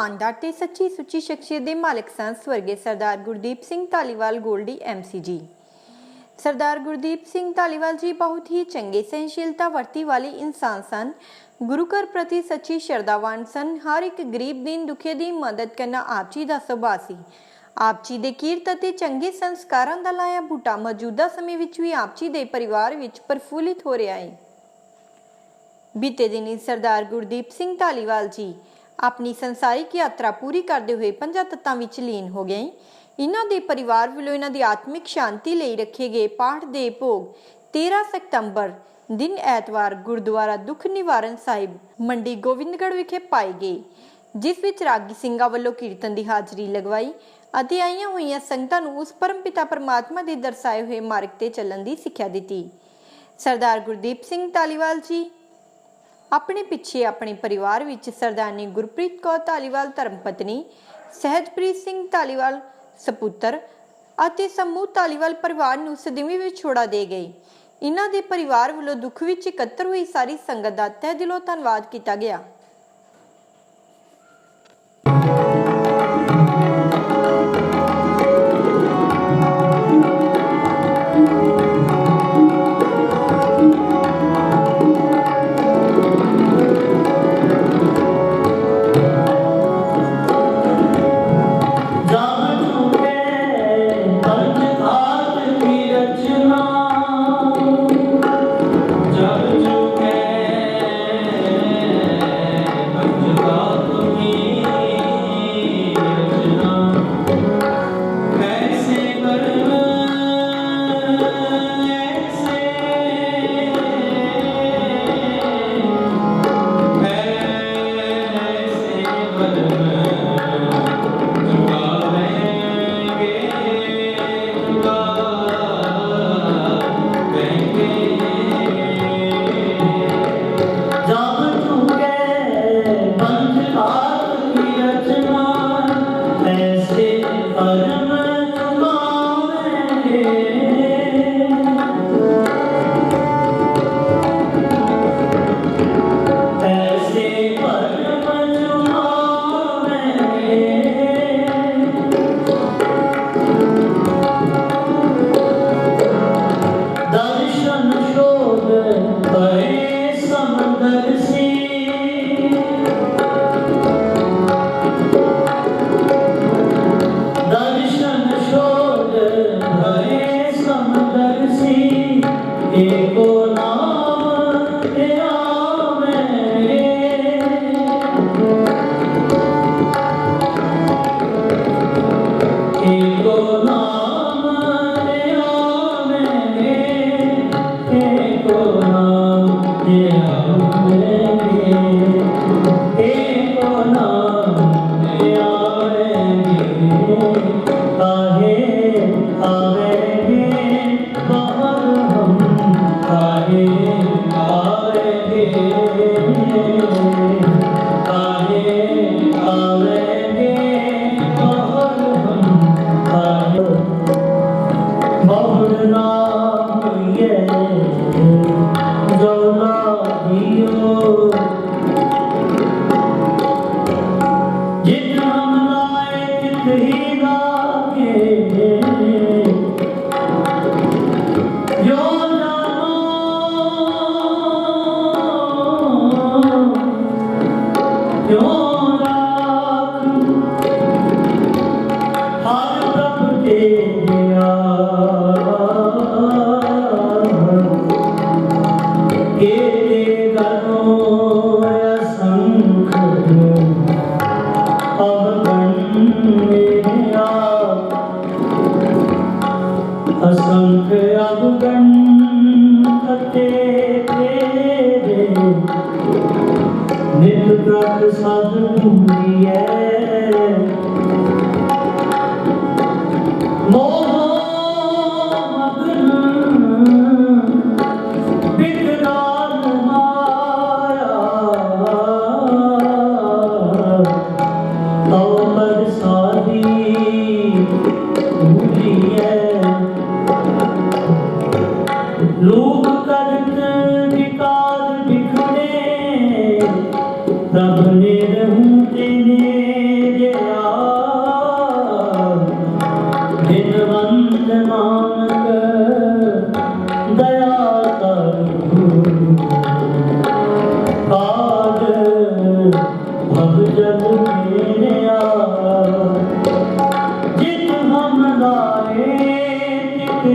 ਇਮਾਨਦਾਰ ਤੇ ਸੱਚੀ ਸੁੱਚੀ ਸ਼ਖਸੀਅਤ ਦੇ ਮਾਲਕ ਸਨ ਸਵਰਗੀ ਸਰਦਾਰ ਗੁਰਦੀਪ ਸਿੰਘ ਧਾਲੀਵਾਲ ਗੋਲਡੀ ਐਮਸੀ ਜੀ। सरदार गुरदीप सिंह धालीवाल जी बहुत ही चंगे सहनशीलता वर्ती वाले इंसान सन। गुरु घर प्रति सच्ची श्रद्धावान सन। हर एक गरीब दीन दुखिया की मदद करना आप जी का सुभाव सी। आप जी के कीरत ते चंगे संस्कारां दा लाया बूटा मौजूदा समय विच भी आप जी के परिवार विच प्रफुल्लित हो रहा है। बीते दिन सरदार गुरदीप सिंह धालीवाल जी अपनी संसारिक यात्रा पूरी करते हुए 5 तत्तां विच लीन हो गए। इन्हां दे परिवार वालों इन्हां दी आत्मिक शांति लई रखे गए पाठ दे भोग 13 सितंबर दिन ऐतवार गुरुद्वारा दुख निवारण साहिब मंडी गोविंदगढ़ विखे पाए गए, जिस विच रागी सिंघां वल्लों कीर्तन की हाजरी लगवाई अते आईयां होईयां संगतां नूं उस परम पिता परमात्मा दे दर्शाए हुए मार्ग ते चलण दी सिक्ख्या दित्ती। सरदार गुरदीप सिंह धालीवाल जी अपने पिछे अपने परिवार विच सरदारनी गुरप्रीत कौर धालीवाल धर्मपत्नी, सहजप्रीत सिंह धालीवाल सपुत्र ਅਤੇ ਸਮੂਹ ਧਾਲੀਵਾਲ परिवार ਨੂੰ ਸਦੀਵੀ ਵਿਛੋੜਾ ਦੇ ਗਏ। इन्हां दे परिवार ਵੱਲੋਂ दुख विच इकट्ठर हुई सारी संगत दा तहे दिलों धन्नवाद किया गया।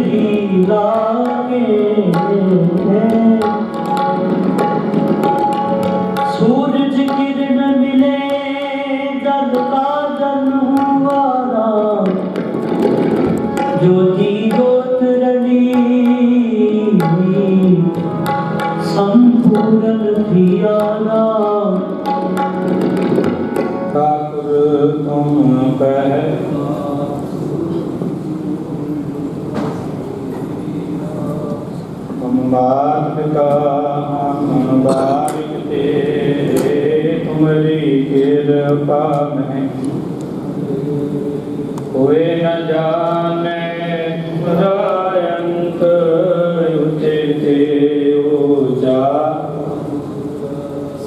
ही लागे सूरज किरण मिले जग का जन हुआ ज्योति ज्योत रली संपूर्ण थियारा ठाकुर तुम कह तुम बात का हम बारिक थे तुम्हारी कृपा में कोई न जाने तुम्हारा अंत ऊंचे थे ऊंचा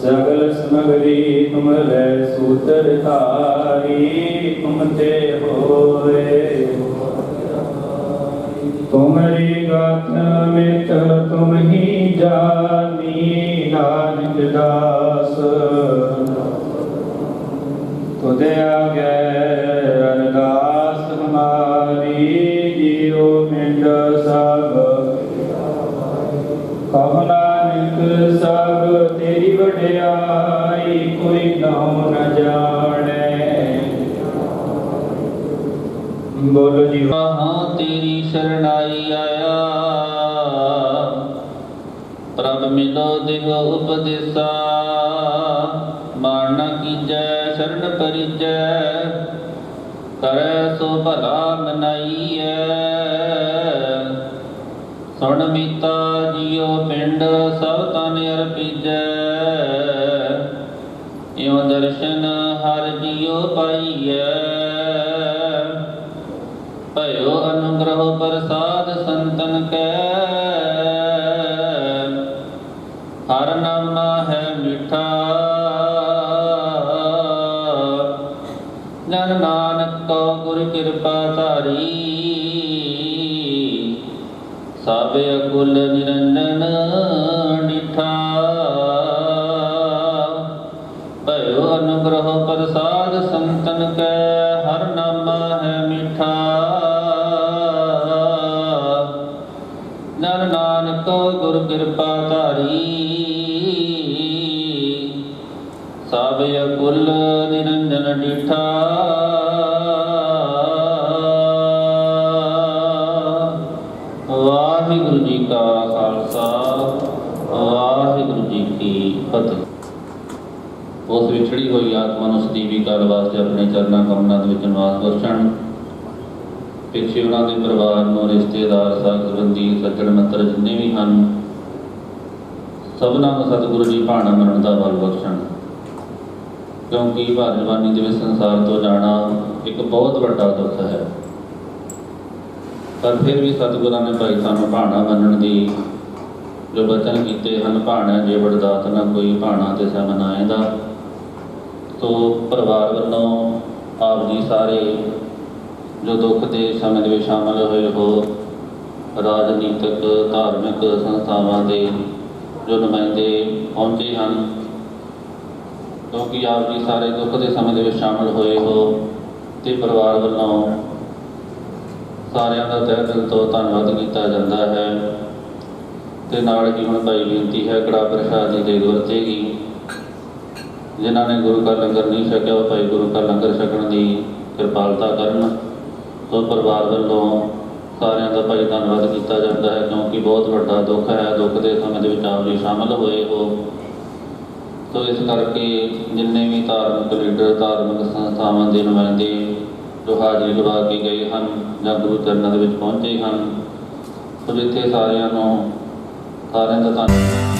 सगल समगरी तुम्हारे सूत्र तारी तुम ते होए तुम्हारी गाथ मित तुम ही जानी नानक दास तुझे आगे अरदास हमारी जियो मिट सब कहो नानक सब तेरी वड्याई कोई नाम न जाने बोलो जी हाँ तेरी शरणाई आया प्रभ मिलो देहो उपदेसा मारना कीजै शरण परिजै करे सो भला मनाइए सुन मीता जियो पिंड सब तन अर्पीजै इਉਂ दर्शन हर जियो पाइए भयो अनुग्रह प्रसाद संतन कै हर नामा है मीठा जन नानक को गुर कृपा धारी साबे अकुल निरंजन डिठा भयो अनुग्रह प्रसाद संतन कै हर नामा है मीठा जन नानक गुर कृपा धारी सब अकुल निरंजन डिठा वाहिगुरु जी का खालसा वाहिगुरु जी की फतेह। उस विछड़ी हुई आत्मा ਨੂੰ ਸਦੀਵੀ ਕਾਲ ਵਾਸਤੇ ਆਪਣੇ ਚਰਨਾਂ ਕਮਲਾਂ ਦੇ ਵਿੱਚ ਨਿਵਾਸ ਬਖਸ਼ਣ ਪਿੱਛੇ ਉਹਨਾਂ ਦੇ ਪਰਿਵਾਰ ਨੂੰ ਰਿਸ਼ਤੇਦਾਰ ਸਾਥ ਸੰਬੰਧੀ ਸੱਜਣ ਮਿੱਤਰ ਜਿੰਨੇ ਵੀ ਹਨ ਸਭਨਾਂ ਨੂੰ ਸਤਿਗੁਰੂ ਜੀ ਭਾਣਾ ਮਰਨ ਦਾ ਬਲ ਬਖਸ਼ਣ ਕਿਉਂਕਿ ਭਾਰਤਵਾਨੀ ਦੇ ਵਿੱਚ ਸੰਸਾਰ ਤੋਂ ਜਾਣਾ ਇੱਕ ਬਹੁਤ ਵੱਡਾ ਦੁੱਖ ਹੈ ਪਰ ਫਿਰ ਵੀ ਸਤਿਗੁਰਾਂ ਨੇ ਭਾਈ ਸਾਨੂੰ ਭਾਣਾ ਮੰਨਣ ਦੀ ਜੋ ਬਚਨ ਕੀਤੇ ਹਨ ਭਾਣਾ ਜੇ ਵਰਦਾਤ ਨਾ ਕੋਈ ਭਾਣਾ ਤੇ ਸਮਨ ਆਏਦਾ ਤੋ ਪਰਿਵਾਰ ਵੱਲੋਂ ਆਪ ਜੀ ਸਾਰੇ ਜੋ ਦੁੱਖ ਦੇ ਸਮੇਂ ਦੇ ਵਿੱਚ ਸ਼ਾਮਲ ਹੋਏ ਹੋ ਰਾਜਨੀਤਿਕ ਧਾਰਮਿਕ ਸੰਸਥਾਵਾਂ ਦੇ ਜੋ ਨੁਮਾਇੰਦੇ ਪਹੁੰਚੇ ਹਨ ਕਿਉਂਕਿ ਆਪ ਜੀ ਸਾਰੇ ਦੁੱਖ ਦੇ ਸਮੇਂ ਦੇ ਵਿੱਚ ਸ਼ਾਮਲ ਹੋਏ ਹੋ ਤੇ ਪਰਿਵਾਰ ਵੱਲੋਂ ਸਾਰਿਆਂ ਦਾ ਤਹਿ ਦਿਲ ਤੋਂ ਧੰਨਵਾਦ ਕੀਤਾ ਜਾਂਦਾ ਹੈ ਤੇ ਨਾਲ ਹੀ ਹੁਣ ਭਾਈ ਬੇਨਤੀ ਹੈ ਕੜਾ ਪ੍ਰਸ਼ਾਦ ਦੀ ਦੇਗ ਵਰਤੇਗੀ ਜਿਨ੍ਹਾਂ ਨੇ ਗੁਰੂ ਘਰ ਲੰਗਰ ਨਹੀਂ ਛਕਿਆ ਉਹ ਭਾਈ ਗੁਰੂ ਘਰ ਲੰਗਰ ਛਕਣ ਦੀ ਕਿਰਪਾਲਤਾ ਕਰਨ ਤੋ ਪਰਿਵਾਰ ਵੱਲੋਂ ਸਾਰਿਆਂ ਦਾ ਭਾਈ ਧੰਨਵਾਦ ਕੀਤਾ ਜਾਂਦਾ ਹੈ ਕਿਉਂਕਿ ਬਹੁਤ ਵੱਡਾ ਦੁੱਖ ਹੈ ਦੁੱਖ ਦੇ ਸਮੇਂ ਦੇ ਵਿੱਚ ਆਪ ਜੀ ਸ਼ਾਮਲ ਹੋਏ ਹੋ ਤੋ ਇਸ ਕਰਕੇ ਜਿੰਨੇ ਵੀ ਧਾਰਮਿਕ ਲੀਡਰ ਧਾਰਮਿਕ ਸੰਸਥਾਵਾਂ ਦੇ ਨੁਮਾਇੰਦੇ ਜੋ ਹਾਜ਼ਰੀ ਲਵਾ ਕੇ ਗਏ ਹਨ ਜਾਂ ਗੁਰੂ ਚਰਨਾਂ ਦੇ ਵਿੱਚ ਪਹੁੰਚੇ ਹਨ ਸੋ ਇੱਥੇ ਸਾਰਿਆਂ ਦਾ ਧੰਨਵਾਦ।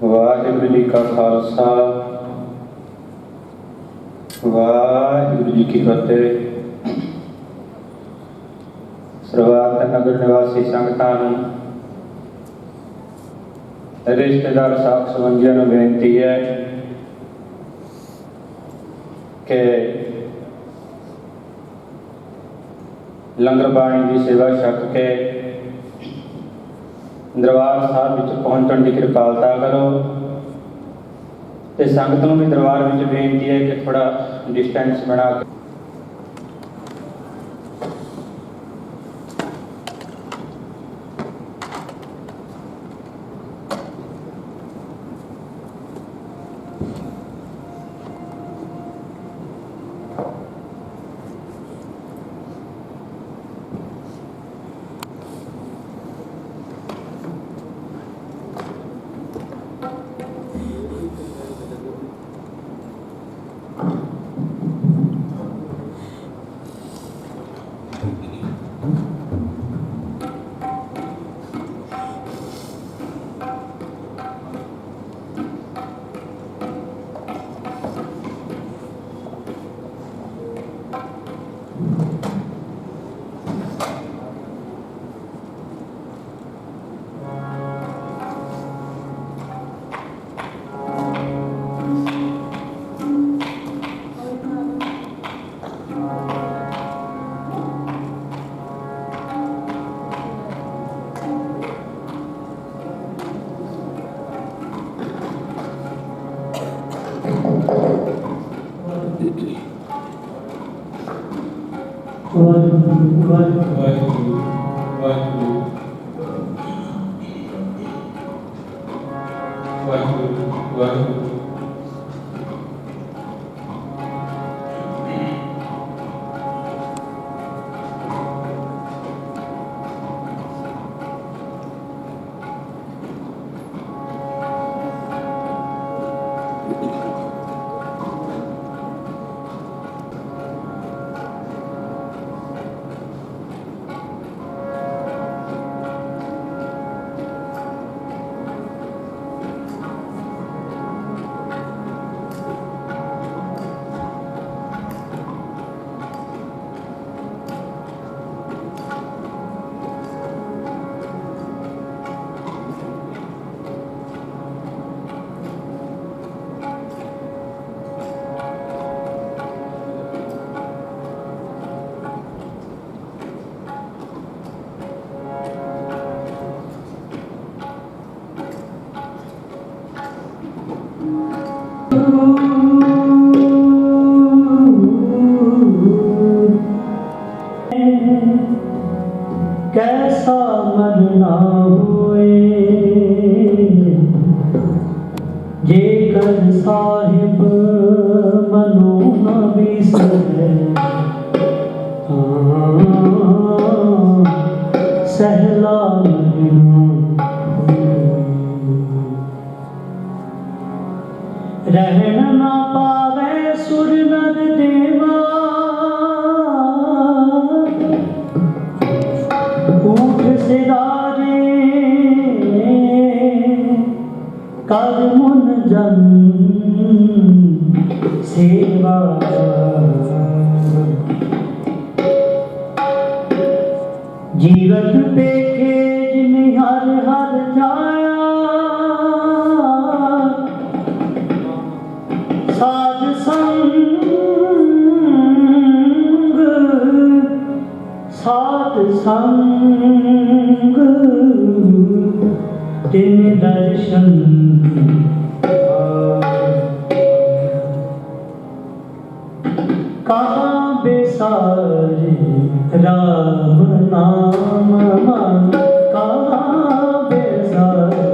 वाहिगुरू जी का खालसा वाहिगुरू जी की फतेह। सरवात नगर निवासी संगतां नूं रिश्तेदार साख संबंधियों नूं बेनती है कि लंगर पानी की सेवा छक के दरबार साहब विच पहुंचण की कृपालता करो। ते संगत नूं भी दरबार विच बेनती है कि थोड़ा डिस्टेंस बना के ਵਾਹਿਗੁਰੂ ਵਾਹਿਗੁਰੂ। कैसा मरना हुए जेकर साहिब मनो न विसरे सहला रहन ना पावे सुर नर देवा ऊठ सिरारे कर मुन जन सेवा जीवत पेखे जिन हर हर जाया साध संग साध संग तिन दर्शन कहाँ बेसारे राम नाम मन कहाँ बेसारे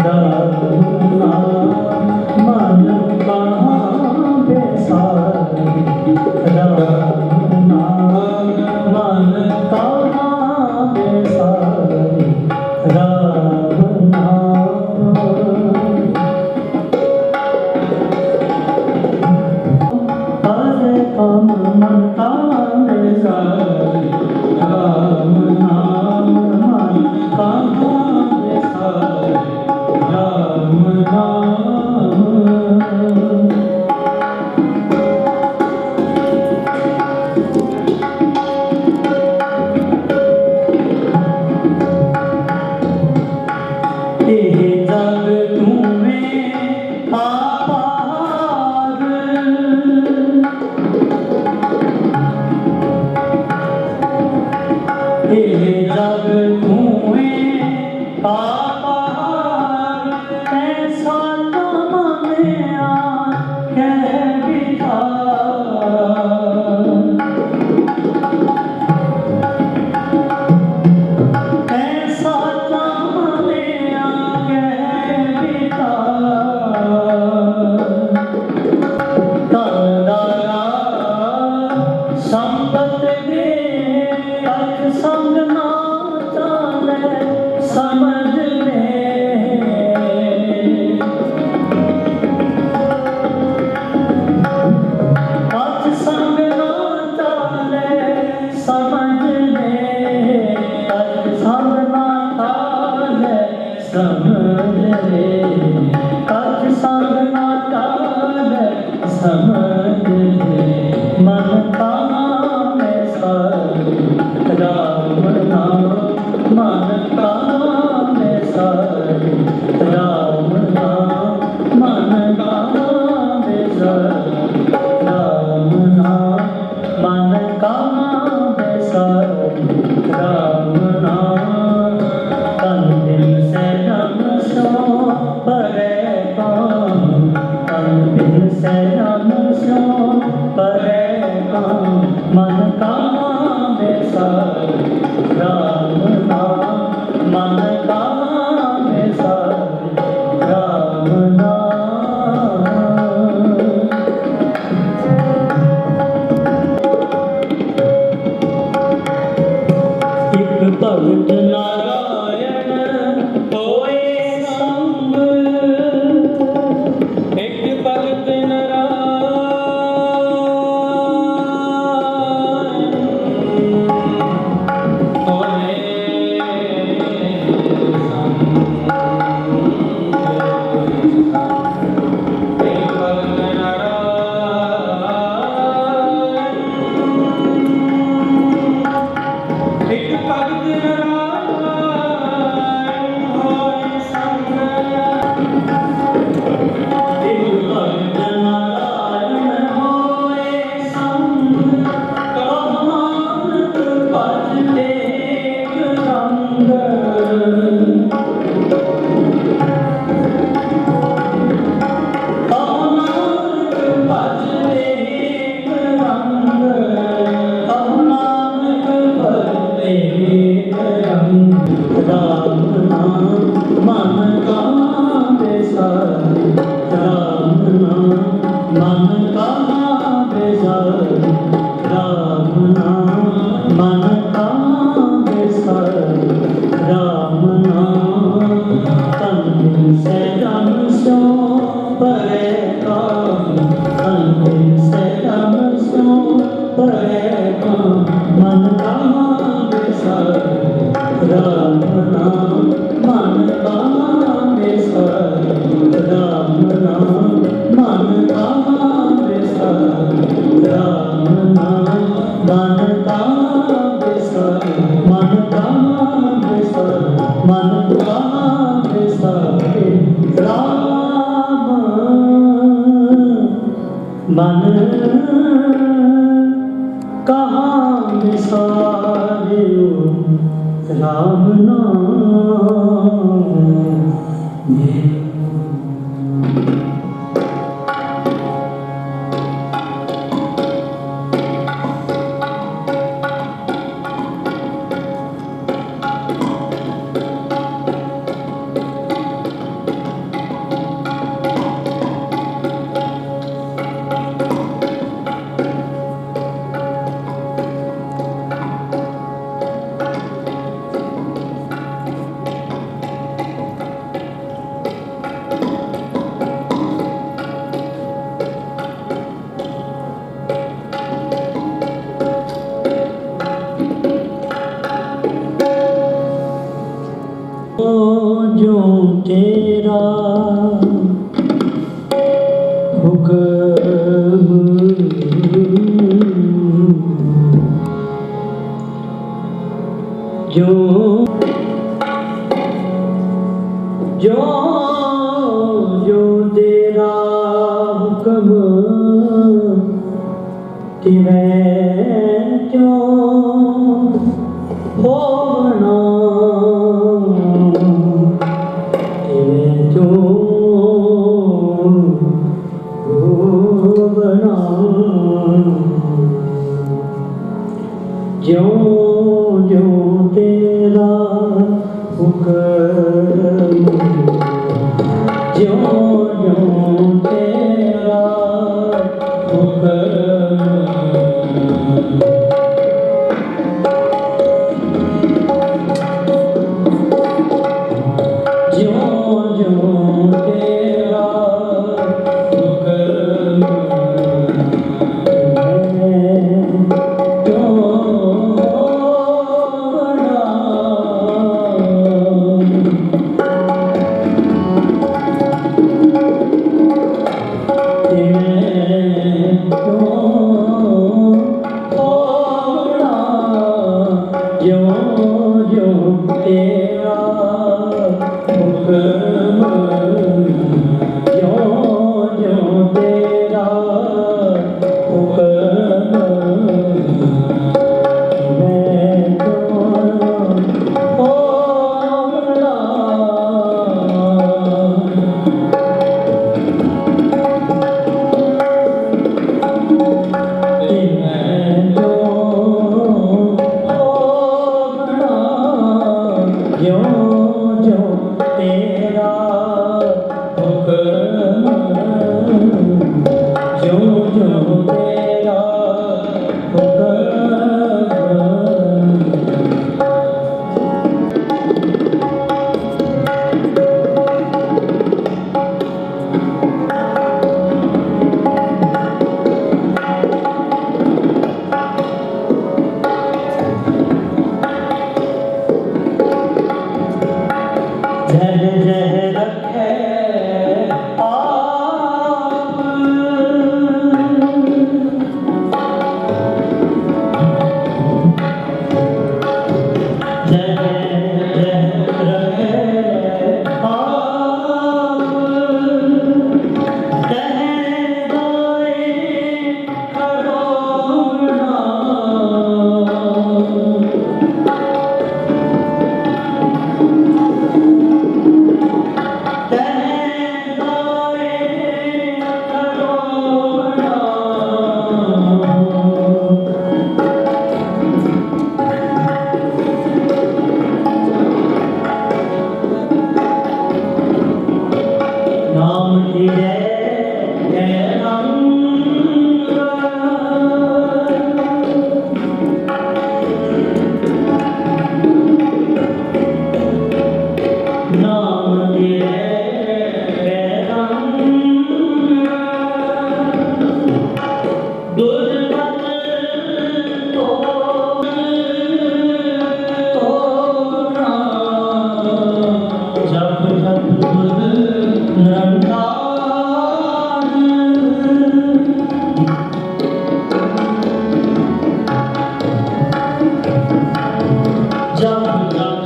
राम नाम मन कहाँ बेसारे राम नाम मन कहाँ बेसारे राम नाम काम मन काम बेसारे राम नाम मन काम बेसारे राम नाम ये जग तुम्हें आपार ये जग तुम्हें आपार ऐसा नाम मेरा कह बिठा ऐसा नाम मेरा कह बिठा तनदारा संपत दे अख संग ना चाले समझ ले अख संग ना चाले समझ ले अख संग ना चाले समझ ले अख संग ना चाले समझ ले मन कहाँ बेसारे राम नाम मन कहाँ बेसारे राम नाम मन कहाँ बेसारे राम नाम मन कहाँ बेसारे राम नाम तन दिल से नम सो भगत नारायण होए संग, एक भगत नारायण होए संग, एक भगत नारायण, एक भगत नारायण होए संग, एक भगत नारायण होए संग, कमात भज एक रंग, कमात भज एक रंग, कमात भज एक रंग, राम नाम मन का बेसारी, राम नाम मन का बेसारी, राम नाम मन का बेसारी, राम नाम तन दिन से जन सो परे काम, तन दिन से जन सो परे काम, मन का बेसारी, राम नाम मन का बेसारी, राम नाम मन का बेसारी, राम नाम मन का बेसारी, मन का बेसारी, मन का बेसारी, राम मन कहाँ बिसारियो, राम नाम जो तेरा हुक्म, जो जो जो तेरा हुक्म, तिवै त्यों होना, जो जो तेरा हुक्म, जो जो तेरा हुक्म, जो जो तेरा हुक्म, जो जो तेरा जह जह रखे आप जह जह रखे आप कहदाए करोना नाम लिये नाम लिये दुर्मत तोड़ना जब जब बुध रंगान जब जब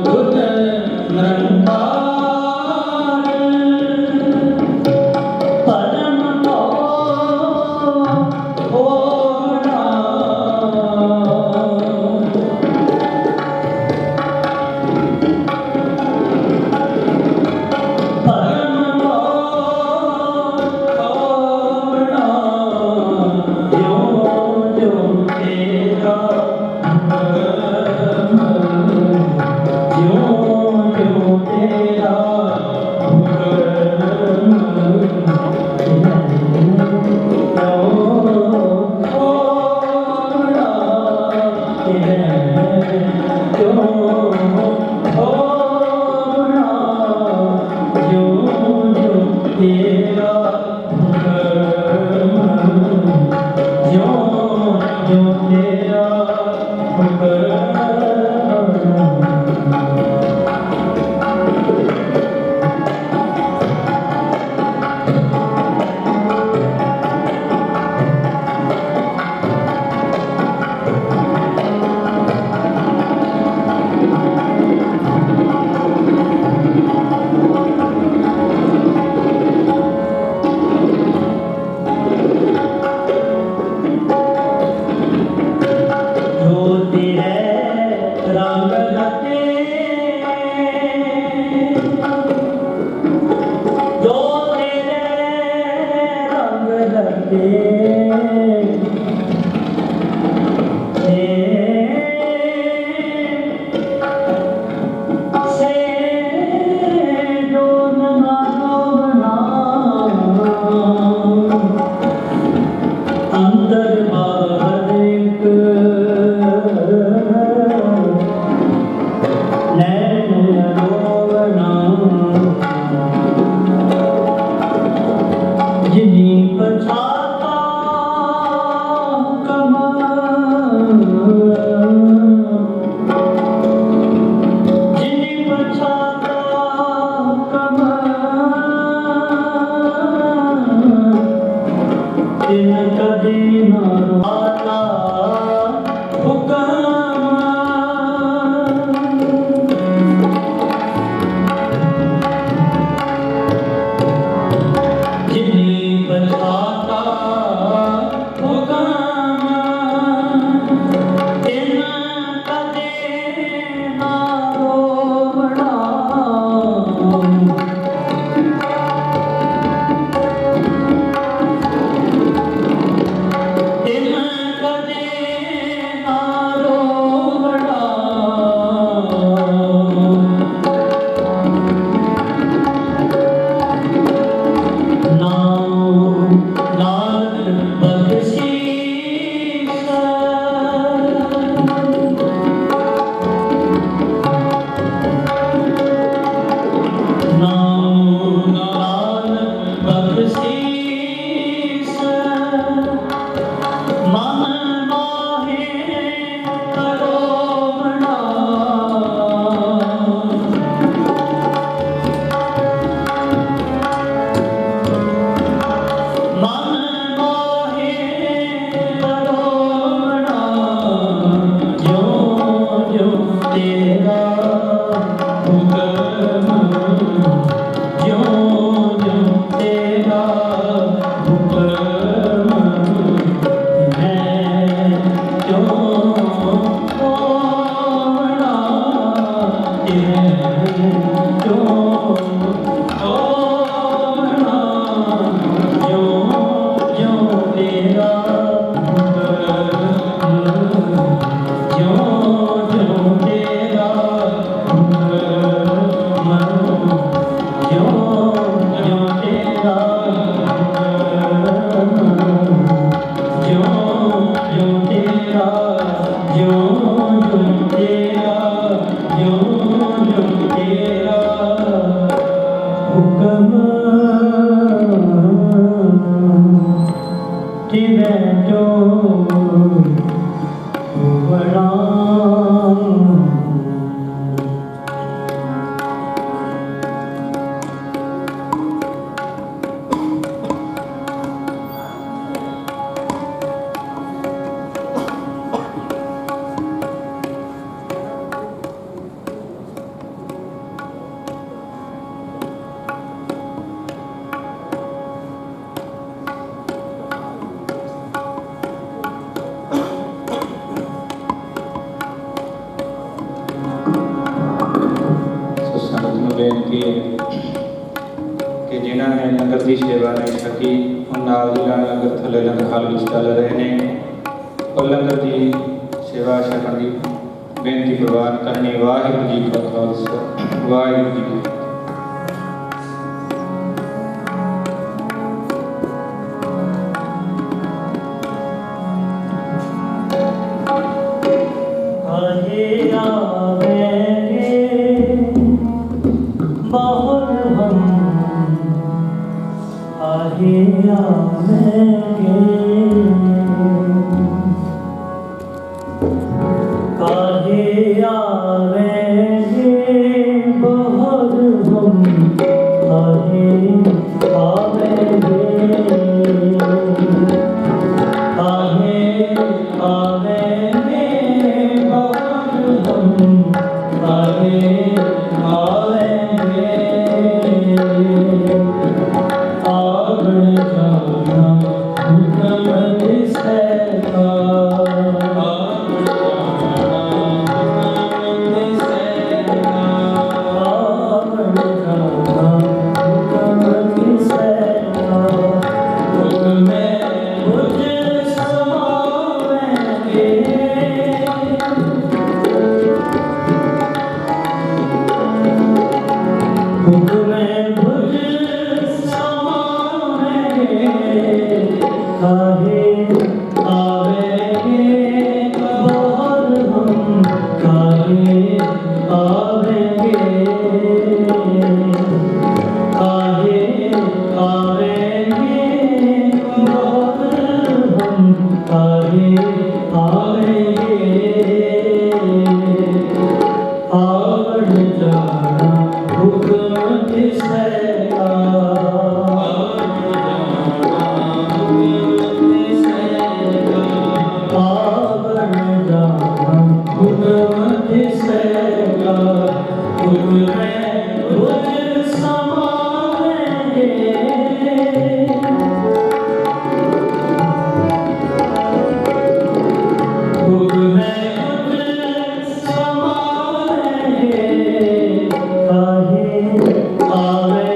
बुध रंगान परम होना हुक्म तिवै जो बड़ा संगत ਨੂੰ ਬੇਨਤੀ ਹੈ ਕਿ ਜਿਨ੍ਹਾਂ ਨੇ ਲੰਗਰ ਦੀ ਸੇਵਾ ਨਹੀਂ ਛਕੀ ਉਹ ਨਾਲ ਦੀ ਨਾਲ ਲੰਗਰ ਥੱਲੇ ਲੰਗਰ ਹਾਲ ਵਿੱਚ ਚੱਲ ਰਹੇ ਨੇ ਉਹ ਲੰਗਰ ਦੀ ਸੇਵਾ ਛਕਣ ਦੀ ਬੇਨਤੀ ਪ੍ਰਵਾਨ ਕਰਨੀ। ਵਾਹਿਗੁਰੂ ਜੀ ਕਾ ਖਾਲਸਾ ਵਾਹਿਗੁਰੂ ਜੀ ਕੀ ਫਤਿਹ। आए आवेंगे बहुत हम आए आवेंगे आए आवेंगे बहुत हम आए आवेंगे आए आवेंगे बहुत हम आए आवेंगे आवन जाना हुक्म तिसका आवे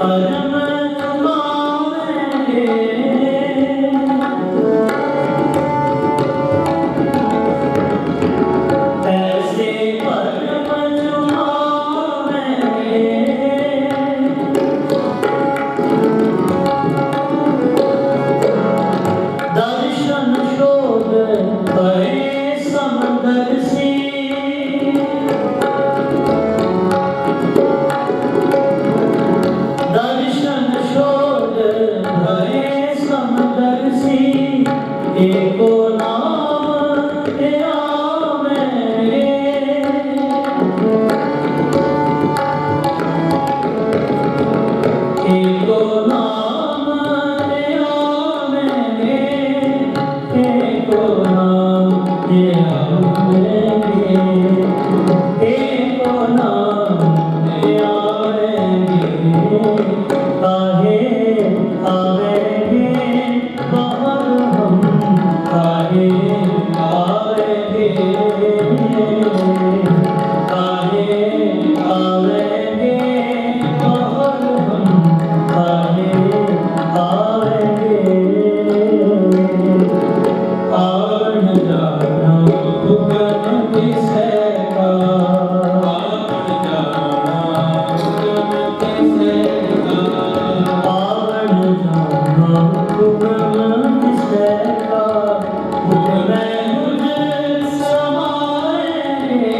परम चुकावेंगे ऐसे परम चुकावेंगे दर्शन शोध भय समंदर से दर्शन शोध भय समंदर से एको नाम आवेंगे एको नाम आवेंगे एको नाम आवेंगे एको नाम आवेंगे काहे आवेंगे बाहर हम काहे आवेंगे काहे आवेंगे बाहर हम काहे आवेंगे आवन जाना हुक्म किसे का आवन जाना हुक्म किसे का आवन जाना हुक्म किसे का हुक्म मुझ समाएंगे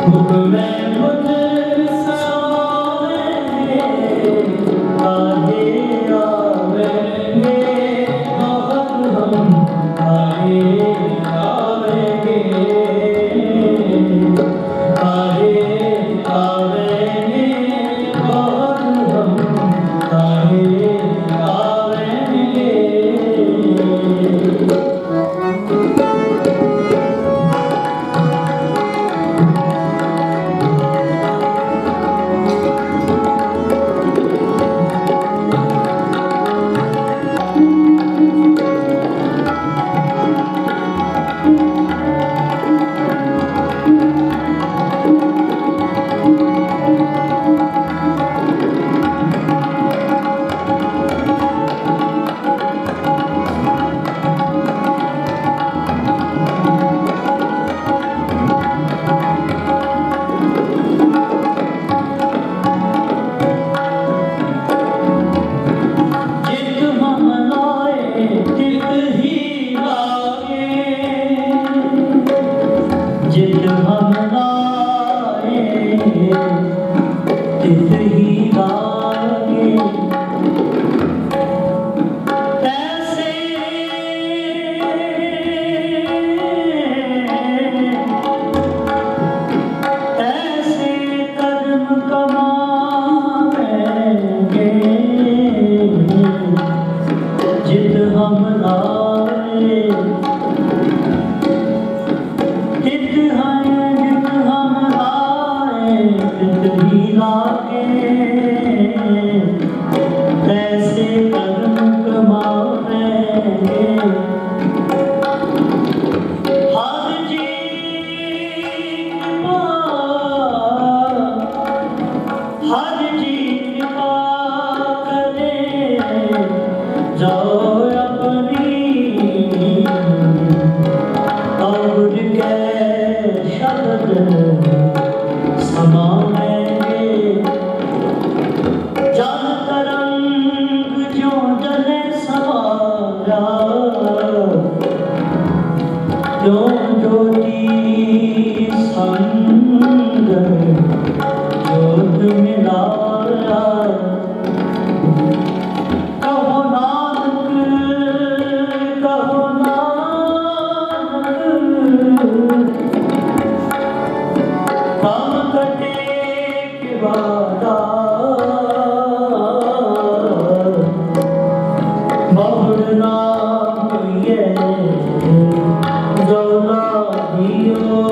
हुक्म मुझ समाएंगे काहे आवेंगे बाहर हम काहे आवेंगे काहे आवेंगे बाहर हम काहे आवेंगे जित हम लाए तित ही लागे जित हम लाए तित ही लागे ऐसे ऐसे कर्म कमाएंगे जित हम लाए तित हैं जित हम लाए तित ही लागे ऐसे कर्म कमाएंगे हर जी कृपा हर जी कृपा करे जाओ अपनी और के शब्द समाएंगे जल तरंग जो जले सवारा जो ज्योति संग ज्योत मिलाया कहो नानक कहो नानक काम कटे के वादा बहुर नाम ये जौला दियो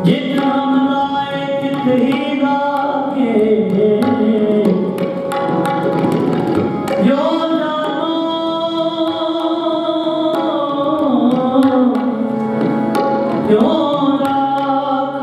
जित हम लाए तित ही लागे यो जानो यो राख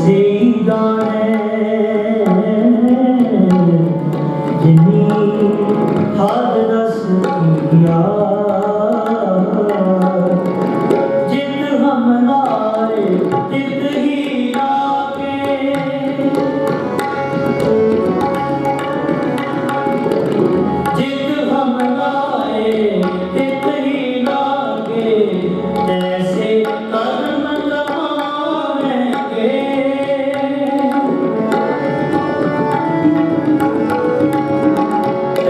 से जाने जिनी हाथ दस किया जित हम लाए तित ही लागे जित हम लाए तित ही लागे ऐसे कर्म कमाएंगे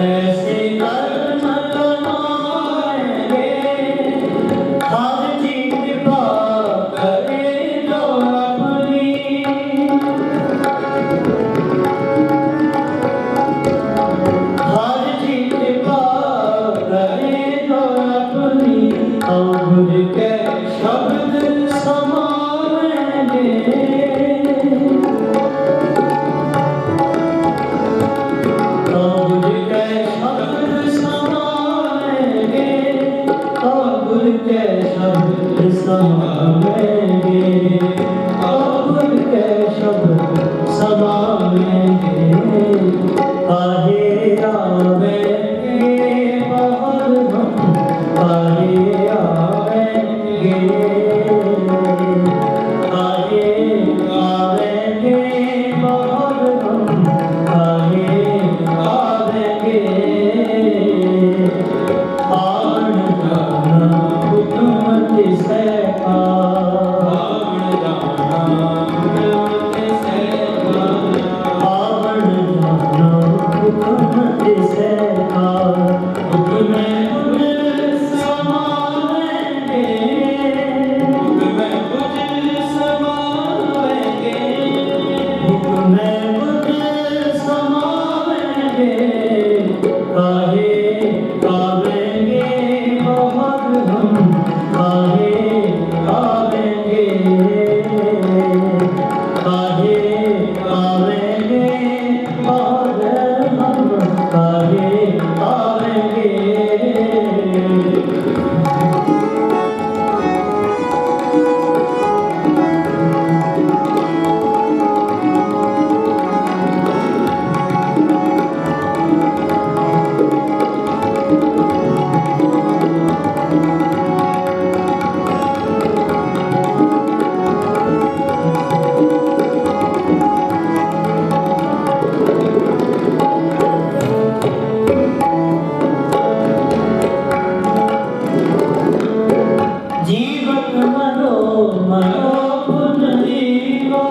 ऐसे कर्म कमाएंगे हर चीज कृपा करे जो अपनी हर चीज कृपा करे जो अपनी अमर के शब्द समाएंगे अमर के शब्द समाएंगे अमर के शब्द समाएंगे अमर के शब्द समाएंगे आगे आवेंगे बाहर हम आगे आवेंगे आगे आवेंगे बाहर हम आगे आवेंगे आवन जाना हुकूमत से आवन जाना हुकूमत से आवन जाना हुकूमत से हुक्म समाएंगे हुक्म समाएंगे हुक्म समाएंगे काहे आवेंगे बाहर हम काहे आवेंगे काहे आवेंगे बाहर हम काहे आवेंगे जीवत मरो मरो पुन जीवो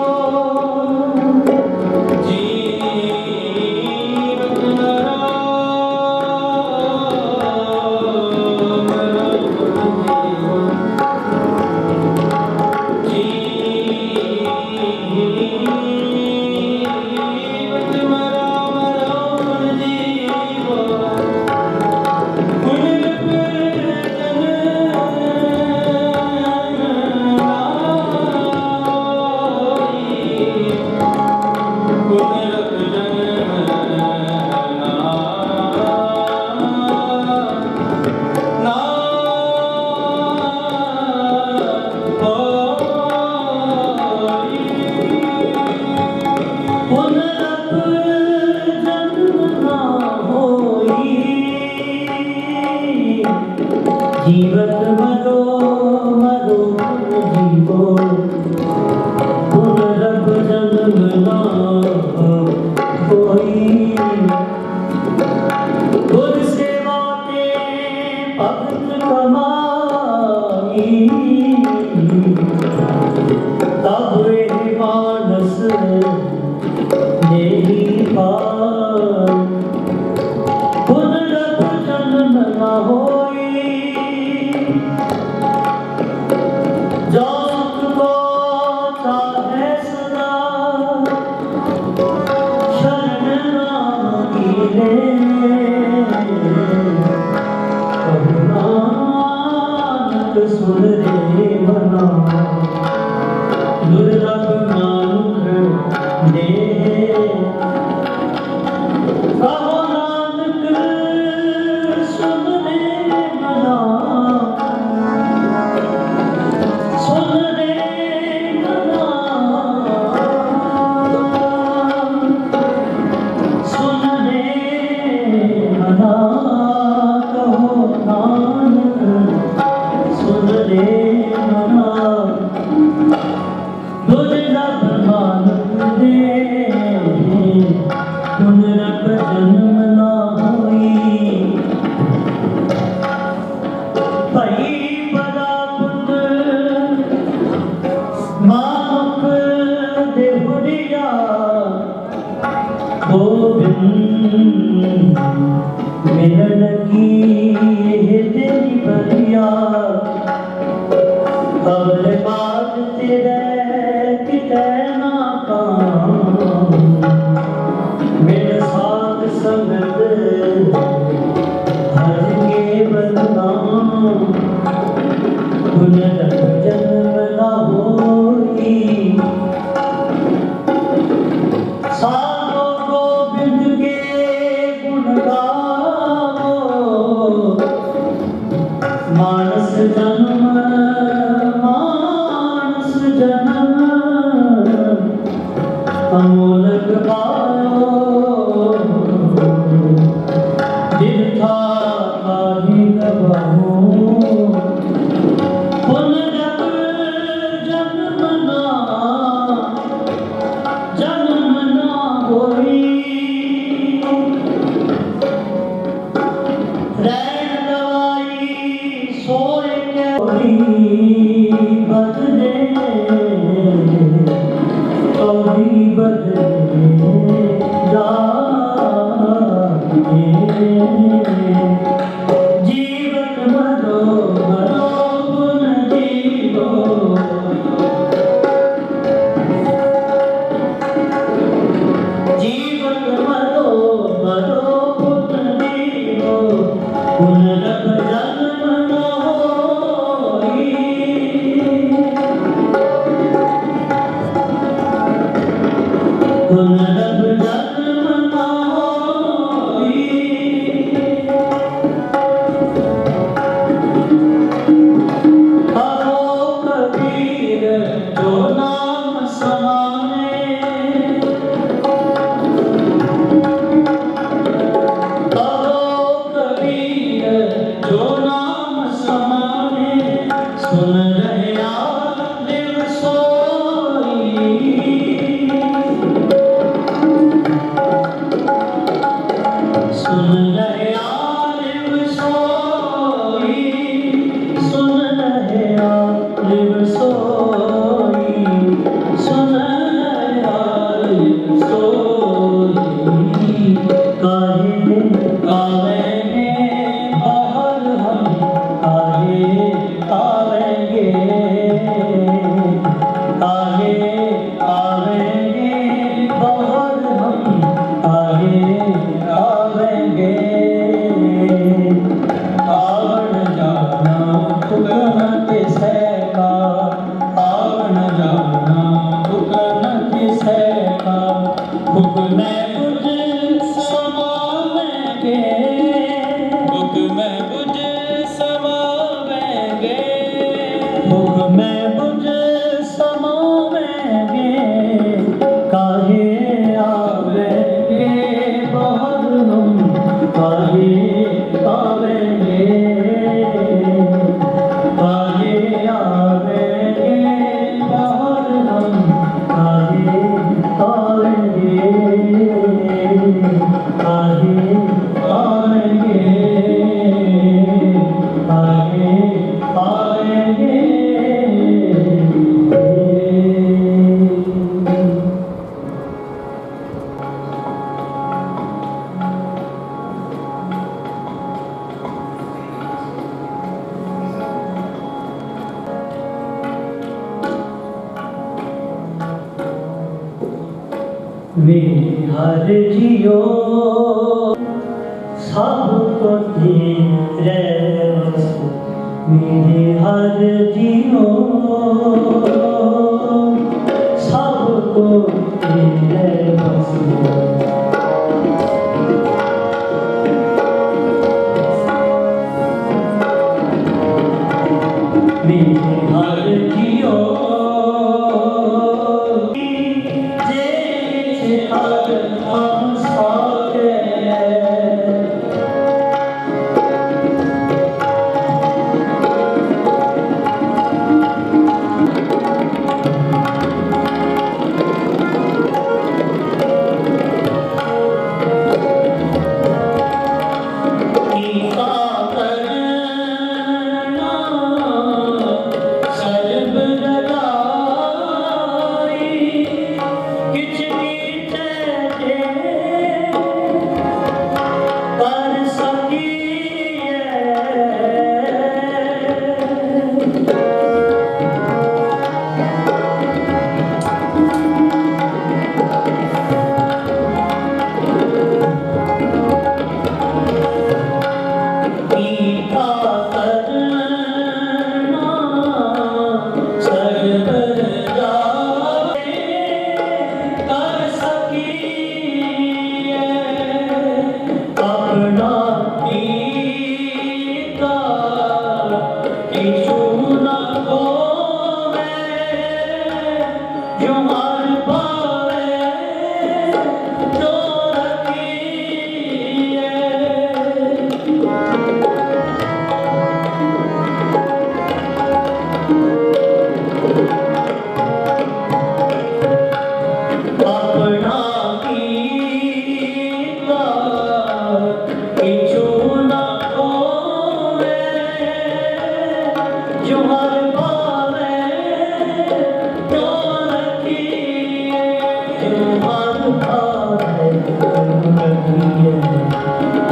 जीवत मरो मरो पुन जीवो जीवत मरो मरो पुन जीवो जीवत मरो मरो जीवो पुनरप जन्म ना कोई गुर सेवा के भक्त कमाई तब वे मानस देही पार पुनरप जन्म ना होई जो सुख को चाहे सदा शरण नाम की ले प्रभु नानक सुन रे मना दुर्लभ नानक दे प्रभु नानक सुन रे मना सुन रे मानुख देहुरिया गोविंद मिलन की तेरी बलिया अवल बात तेरे किते ना पाऊं मेरे साथ संगत हर के बदनाम पुनः जन्म न होई साधो गोविंद के गुण गावो मानस जन्म अमोलक पायो दिल था काही गवाहो पुनरप जन्म ना होई रैन दवाई सोए के होई बदले कभी बदले जाए जीवन मरो मरो गुण जीवो जीवन मरो मरो गुण जीवो पुनरप जन्म न होई पुनरप जन्म न होई कहो कबीर जो नाम समाने कहो कबीर जो नाम समाने सुन रहे दिल सोई सुन रहे आलिम सोई सुन रहे आलिम सोई सुन रहे आलिम सोई काहे आवेंगे बाहर हम काहे आवेंगे काहे आवेंगे बाहर हम काहे आवेंगे आवण जाना फुकन किसे का आवण जाना फुकन किसे का फुक में बुझ समावेंगे फुक में बुझ समावेंगे फुक में बुझ समावेंगे काहे आवेंगे बाहर हम काहे आवेंगे काहे आवेंगे बाहर हम काहे आवेंगे काहे आवेंगे काहे आवेंगे मेरे हर जियो सबको तेरे बस मेरे हर जियो सबको तेरे बस मेरे हर जियो हम साथे जो हर पावे जो रखिए अपना कीता किछु न खोवे जो हर पावे जो रखिए जो हर पावे जो रखिए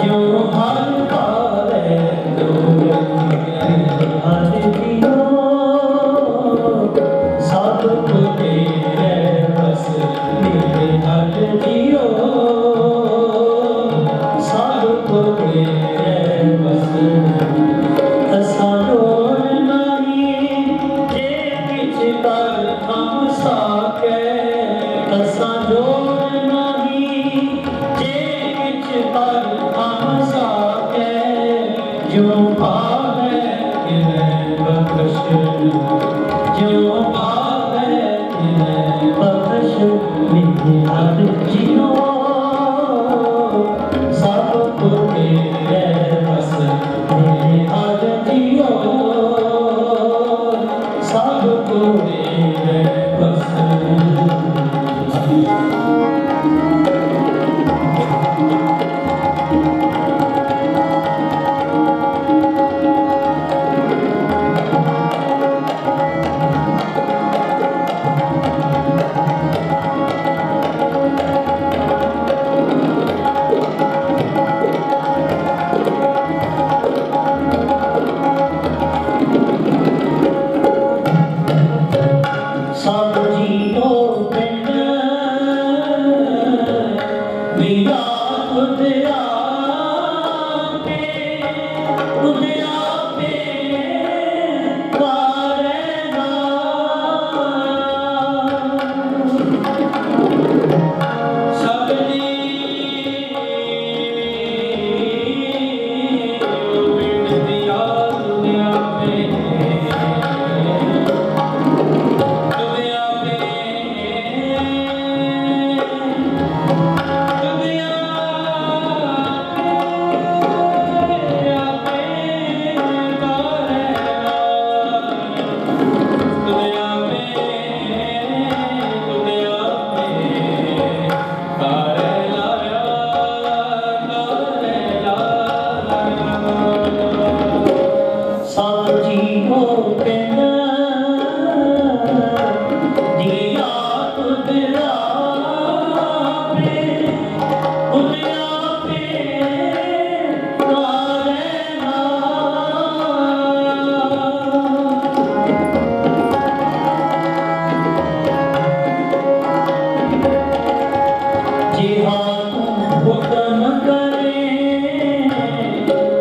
जो हर पावे जो रखिए हर जियो सब तेरे बस मेरे हर जियो सब तेरे बस असारों नहीं जे किछ कर हम साके असारों नहीं जे किछ कर हम साके जो पावे तिन्हें बख्श जो पावे तिन्हें बख्श मेरे हर जियो सब तेरे बस मेरे हर जियो सब तेरे बस सब जियो पिंड मेरा खुद आपे करेगा सब पिंड दिया दुनिया पे सब जियो पिंड दिया खुद आपे करेगा जी हाँ तुम हुक्म करे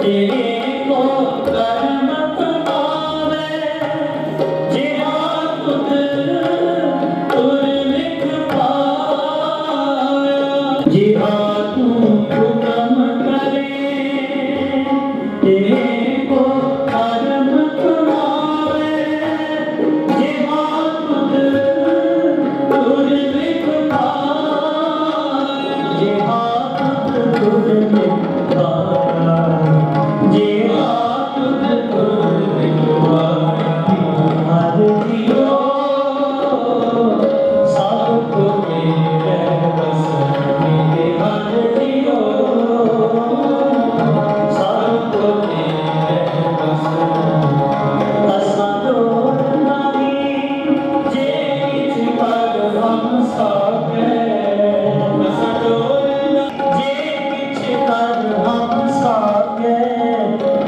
तेरे को कर्म कमावे जी हाँ खुद तुर लिख पावे जी हाँ तुम हुक्म करे तेरे को कर्म कमावे जी हाँ खुद तुर लिख पावे जी हाँ खुद तुर लिख पावे जी हाँ खुद तुर लिख पावे हर जियो सब तेरे बस मेरे हर जियो सब तेरे बस असारों नहीं जे किछ कर हम साके असारों जे किछ कर हम साके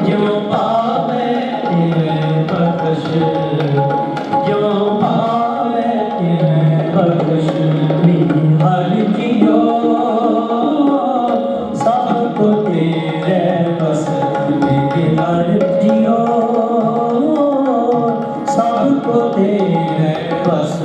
जो पावे तेरे बख्श जो पावे तेरे बख्श मेरी हर जियो सब तेरे बस मेरे हर जियो सब तेरे बस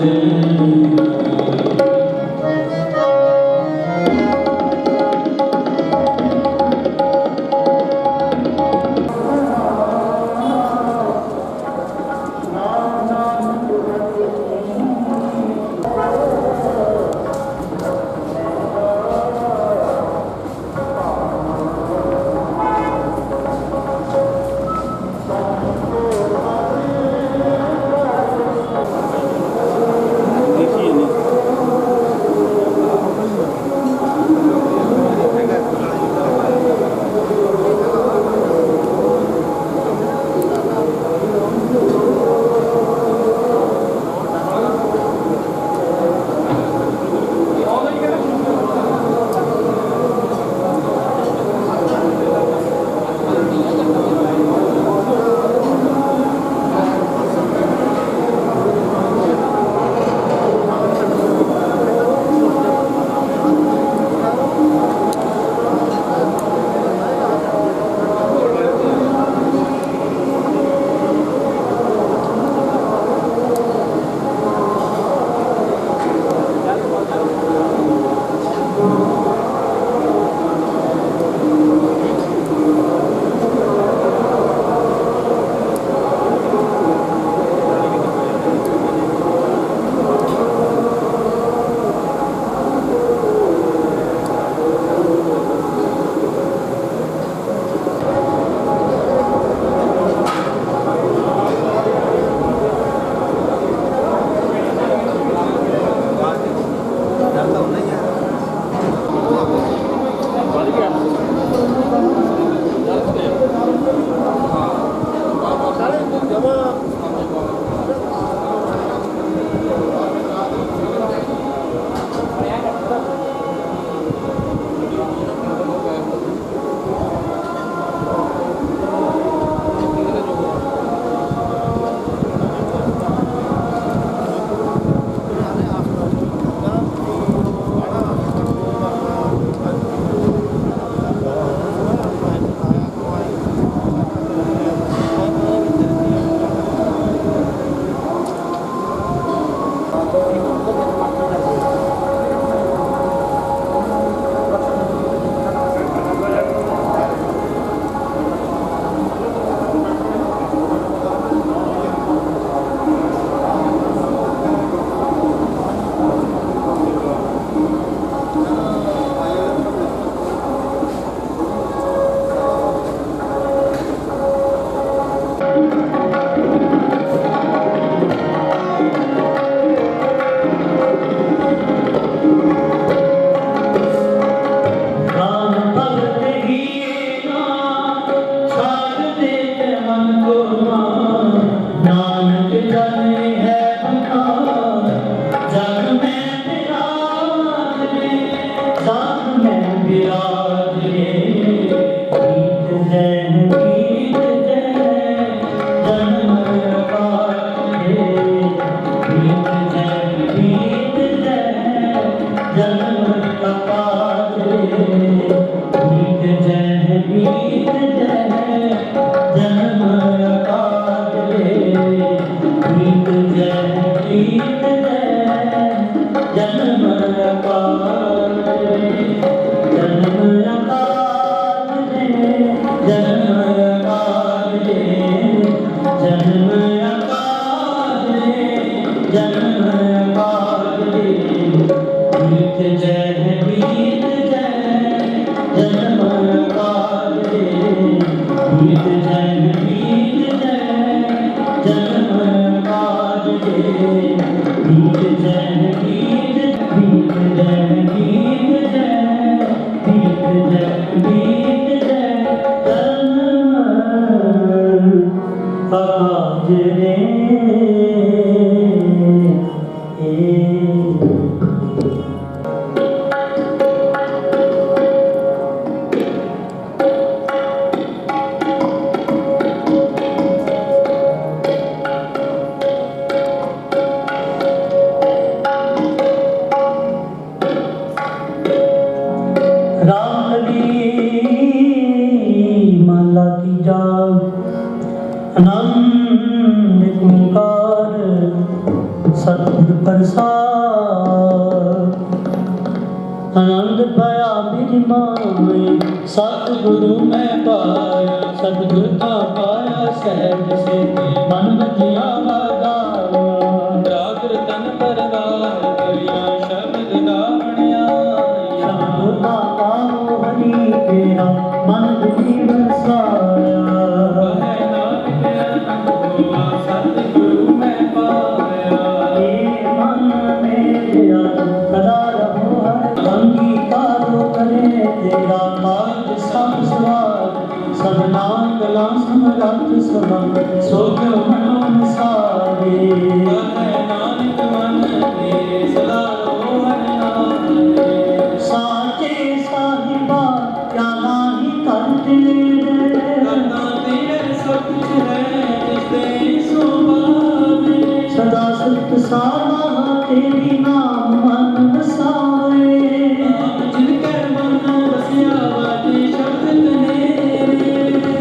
बीत जय जन्म काल बीत जय जन्म काल बीत जय बीत जय आज रे माला तीजा आनंद ओंकार सतगुर प्रसाद आनंद पाया मेरी माए सतगुरु मैं पाया सतगुर का पाया सहज से मन बजिया वादाया राग रतन परवार करिया शब्द गावणिया शब्द गावो हरि तेरा मन बुद्धि बरसाया सतगुरु मैं पाया ये मन मेरा सदा रहो हर अंगीकारो करे तेरा काज सब स्वाद सब नाम गला समरथ समम सोच मनो सारे नानक मन मेरे सदा रहो हर नाम साचे साहिबा क्या नाही करते करना तेरे सब कुछ है जिससे सुभावे सदा सुख सावा तेरी नाम मन बसावे जिनकर मन बसिया वाजे शब्द तने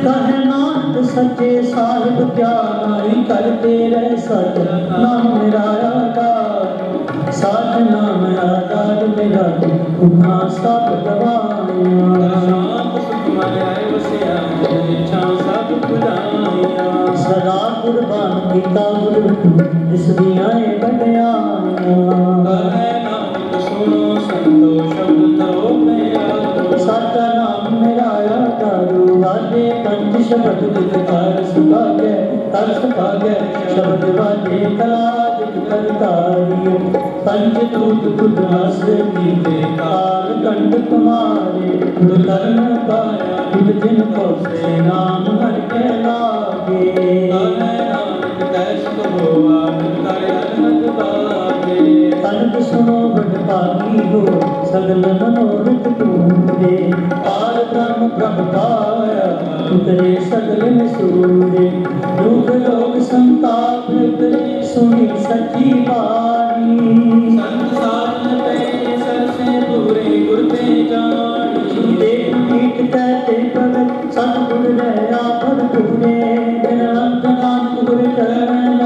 कहे नाथ सच्चे साहिब क्या नाई करते रह सच नाम मेरा आधार साध नाम आधार मेरा उन्हा सब गवाया शांत सुख मन आए बसिया इच्छा सब पुराया सदा कुर्बान कीता गुरु जिस दियां बढ़िया कहे नाम सुनो संतो शब्द तो मेरा साचा नाम मेरा आधारू वाजे पंच शब्द दिलकार सुभागे कर सुभागे शब्द वाजे कलाज करतारी पंच दूत तुद हस कीते काल कंठ तुम्हारे दुर्धर्म पाया तुद जिन को से नाम हर के लागे नानक तैस कहो आनंद करे अनहद बागे तन सुनो बड़ पागी हो सगल मनोरथ पूरे पार ब्रह्म प्रभ पाया उतरे सगल में सूरे दुख लोग संताप उतरे सुनी सच्ची बानी संत साधन पे सर से पूरे गुर पे जानी देख पीठ कहते भगत सतगुर रहया पद पूरे बिन अंत नाम गुर चरण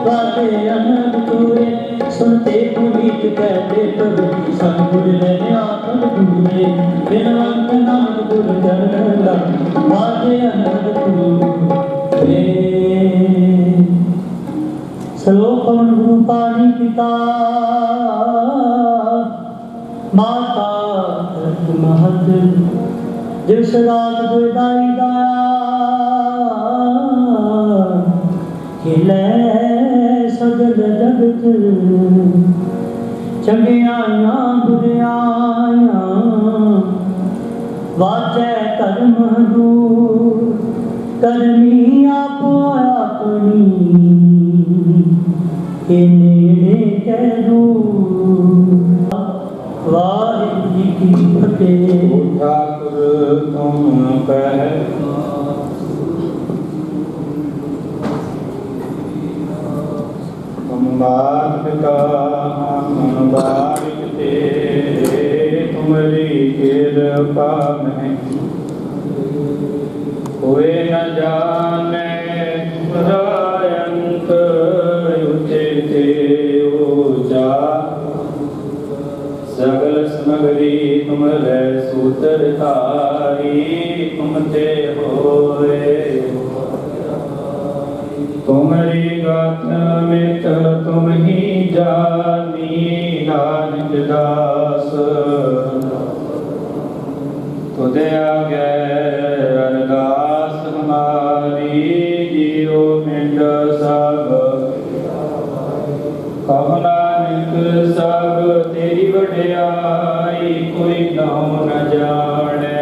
वाजे अनंत पूरे सुनते पुनीत कहते भगत सतगुर रहया पद पूरे बिन अंत नाम गुर चरण वाजे अनंत पूरे श्लोक पवन गुरु पानी पिता माता महत जिव सदात दुदाई दाया खिले सगल जगत चंगियाया बुरियाया वाचे कर्म दूर करनी आपो अपनी के नेड़े करू वाहिगुरू जी की फतेह ठाकुर तुम कह तुम बात का हम बारिक थे तुम्हारी कृपा में कोई न जाने अंत उचित ऊंचा सगल समगरी तुम सूत्र धारी तुम ते होए तुम्हारी गाथा में तुम ही जानी नानक दास तुद आगे अरदास हमारी जियो मिट सब कहो नानक सब तेरी वड्याई कोई नाम न जाने।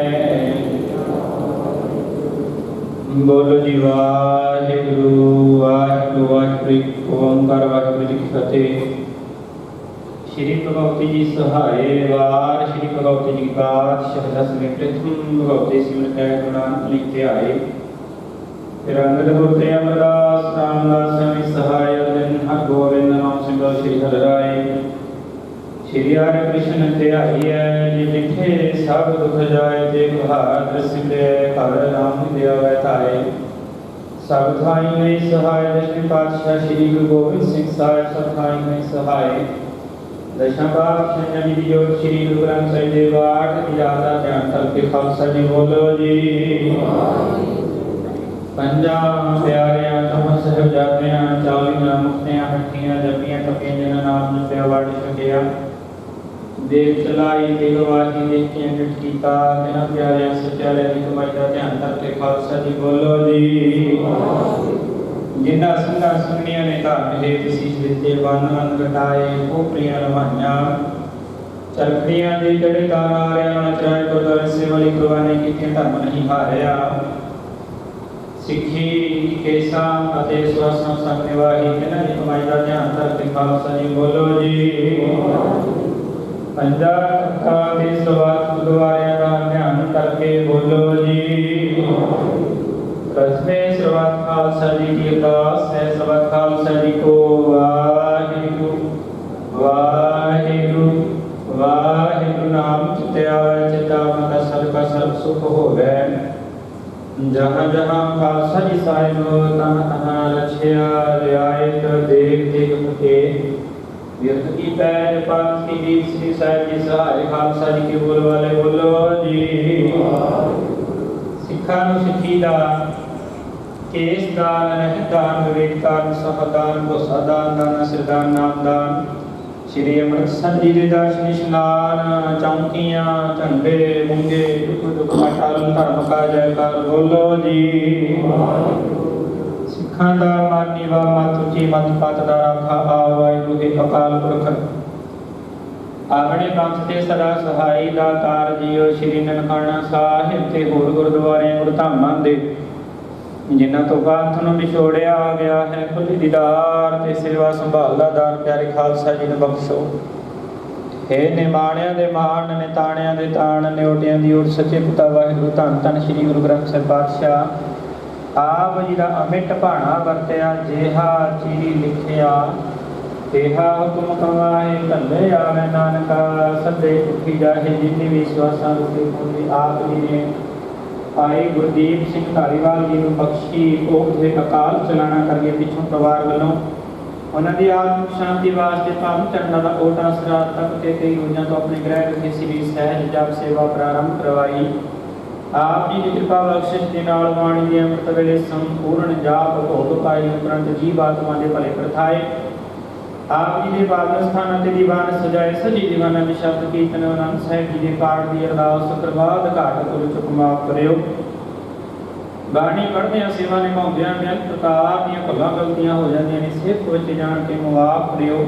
बोलो जी वाहिगुरु वाहिगुरु वाहिगुरु ओंकार वाहिगुरु जी की फतेह। श्री भगवती जी सहाय वार श्री भगवती जी बात शब्दस में प्रथम भगवती सिमर कह गुणान लिखते आए। फिर अंगद होते अमरदास रामदास स्वामी सहाय दिन हर गोविंद नाम सिमरो श्री हर राय। श्री हरि कृष्ण ते आई है जे लिखे सब दुख जाए जे बहादुर सिमरे हर राम दिया वैताए। सब थाई नहीं सहाय दशमी पातशाह श्री गुरु गोविंद सिंह साहिब सब थाई नहीं सहाय। दशा पातशाह जी जो श्री गुरु ग्रंथ ਸਾਹਿਬ ਦੇ ਪਾਠ ਦੀ ਜ਼ਿਆਦਾ ਧਿਆਨ ਕਰਕੇ ਖਾਲਸਾ ਜੀ ਬੋਲੋ ਜੀ। ਪੰਜਾਂ ਪਿਆਰਿਆਂ ਤੋਂ ਸਾਹਿਬਜ਼ਾਦਿਆਂ 40 ਮੁਕਤਿਆਂ ਹੱਟੀਆਂ ਜਪੀਆਂ ਤਪੀਆਂ ਜਿਨ੍ਹਾਂ ਨਾਮ ਜਪਿਆ ਵੜ ਛਕਿਆ ਦੇਖ ਚਲਾਈ ਤੇ ਗਵਾਹੀ ਦੇਖ ਕੇ ਅੰਗਠ ਕੀਤਾ ਜਿਨ੍ਹਾਂ ਪਿਆਰਿਆਂ ਸੱਚਿਆਰਿਆਂ ਦੀ ਕਮਾਈ ਦਾ ਧਿਆਨ ਕਰਕੇ ਖਾਲਸਾ ਜੀ ਬੋਲੋ ਜੀ। जिन्ना संगा सुनिया ने धन हेत शीश दिते वन वन घटाए खोपड़ियां रवाइयां चरखड़ियां दे जड़े तार आरिया नाल चराए गुरद्वारे से वाली कुर्बानी कीतियां धर्म नहीं हारिया। सिੱਖੀ ਕੇਸਾਂ ਅਤੇ ਸੁਆਸਾਂ ਸੰਗ ਨਿਵਾਹੀ ਜਿਨ੍ਹਾਂ ਦੀ ਕਮਾਈ ਦਾ ਧਿਆਨ ਕਰਕੇ ਖਾਲਸਾ ਜੀ ਬੋਲੋ ਜੀ। ਪੰਜਾ ਅੱਖਾਂ ਦੇ ਸਵਾਤ ਗੁਰਦੁਆਰਿਆਂ ਦਾ ਧਿਆਨ ਕਰਕੇ ਬੋਲੋ ਜੀ। रसमें सर्वत खालसा जी की अरदास है। सर्वत खालसा जी को वाहिगुरु वाहिगुरु वाहिगुरु नाम चिते आवे चिता मता सबका सर्व सुख होवे। जहाँ जहाँ खालसा जी साहिब तहाँ तहाँ रछिया रियायत देख देख के व्यर्थ की पैर पास की जीत श्री साहिब जी सहाय खालसा जी के बोल वाले बोलो जी। सिखा सिखी दा केस दान रहत दान विवेक दान सहदान भोसा दान दाना सिरदान नाम दान श्री अमृतसर जी दे दर्शन इशनान चौंकियां झंडे मुंगे दुख दुख मटाल धर्म का जयकार बोलो जी। सिखां दा मानी वा मत उची मत पत दा राखा आवाई दुहे अकाल पुरख आगणे पंथ ते सदा सहाई दातार जियो श्री ननकाना साहिब ते होर गुरुद्वारे गुरधामां दे जिन्हां तो पंथ नूं विछोड़िया आ गया है खुली दीदार ते सेवा संभाल दा दान प्यारे खालसा जी नूं बख्शो। हे निमाणिਆਂ ਦੇ ਮਾਣ ਨੇ ਤਾਣਿਆਂ ਦੇ ਤਾਣ ਨਿਉਟਿਆਂ ਦੀ ਓਟ ਸੱਚੇ ਪਿਤਾ ਵਾਹਿਗੁਰੂ ਧੰਨ ਧੰਨ श्री गुरु ग्रंथ ਸਾਹਿਬ ਪਾਤਸ਼ਾਹ ਆਪ ਜੀ ਦਾ ਅਮਿਟ ਭਾਣਾ ਵਰਤਿਆ ਜਿਹਾ ਚੀਰੀ ਲਿਖਿਆ तेहा हुक्म कमाए धंधे आवे नानका सदे उठी जाहे जिन्नी भी स्वासां रुके होंदी। आप जी ने आए गुरदीप सिंह धारीवाल जी ਨੂੰ ਬਖਸ਼ੀ ਉਹ ਦੇ ਅਕਾਲ ਚਲਾਣਾ ਕਰਕੇ ਪਿੱਛੋਂ ਪਰਿਵਾਰ ਵੱਲੋਂ ਉਹਨਾਂ ਦੀ ਆਤਮਿਕ ਸ਼ਾਂਤੀ ਵਾਸਤੇ ਭਾਵੇਂ ਚਰਨਾਂ ਦਾ ਓਟਾ ਸਰਾਤ ਤੱਕ ਤੇ ਕਈ ਰੋਜ਼ਾਂ ਤੋਂ ਆਪਣੇ ਗ੍ਰਹਿ ਵਿਖੇ ਸ੍ਰੀ ਸਹਿਜ ਜਪ ਸੇਵਾ ਪ੍ਰਾਰੰਭ ਕਰਵਾਈ। ਆਪ ਜੀ ਦੀ ਕਿਰਪਾ ਬਖਸ਼ਿਸ਼ ਦੇ ਨਾਲ ਬਾਣੀ ਦੇ ਅੰਮ੍ਰਿਤ ਵੇਲੇ ਸੰਪੂਰਨ ਜਾਪ ਭੋਗ ਪਾਈ ਉਪਰੰਤ ਜੀਵ ਆਤਮਾ ਦੇ ਭਲੇ ਪ੍ਰਥਾਏ। आप जी के पावन स्थान ते दीवान सजाए सजी दीवाना के शब्द कीर्तन आनंद साहिब जी के पाठ की अरदास प्रभात घाट को चुक माफ करियो। बाणी पढ़दे सेवा निभाउंदियां बेअंत प्रकार दी भुलां गलतियां हो जांदियां ने सिर्फ विच जान के माफ करियो।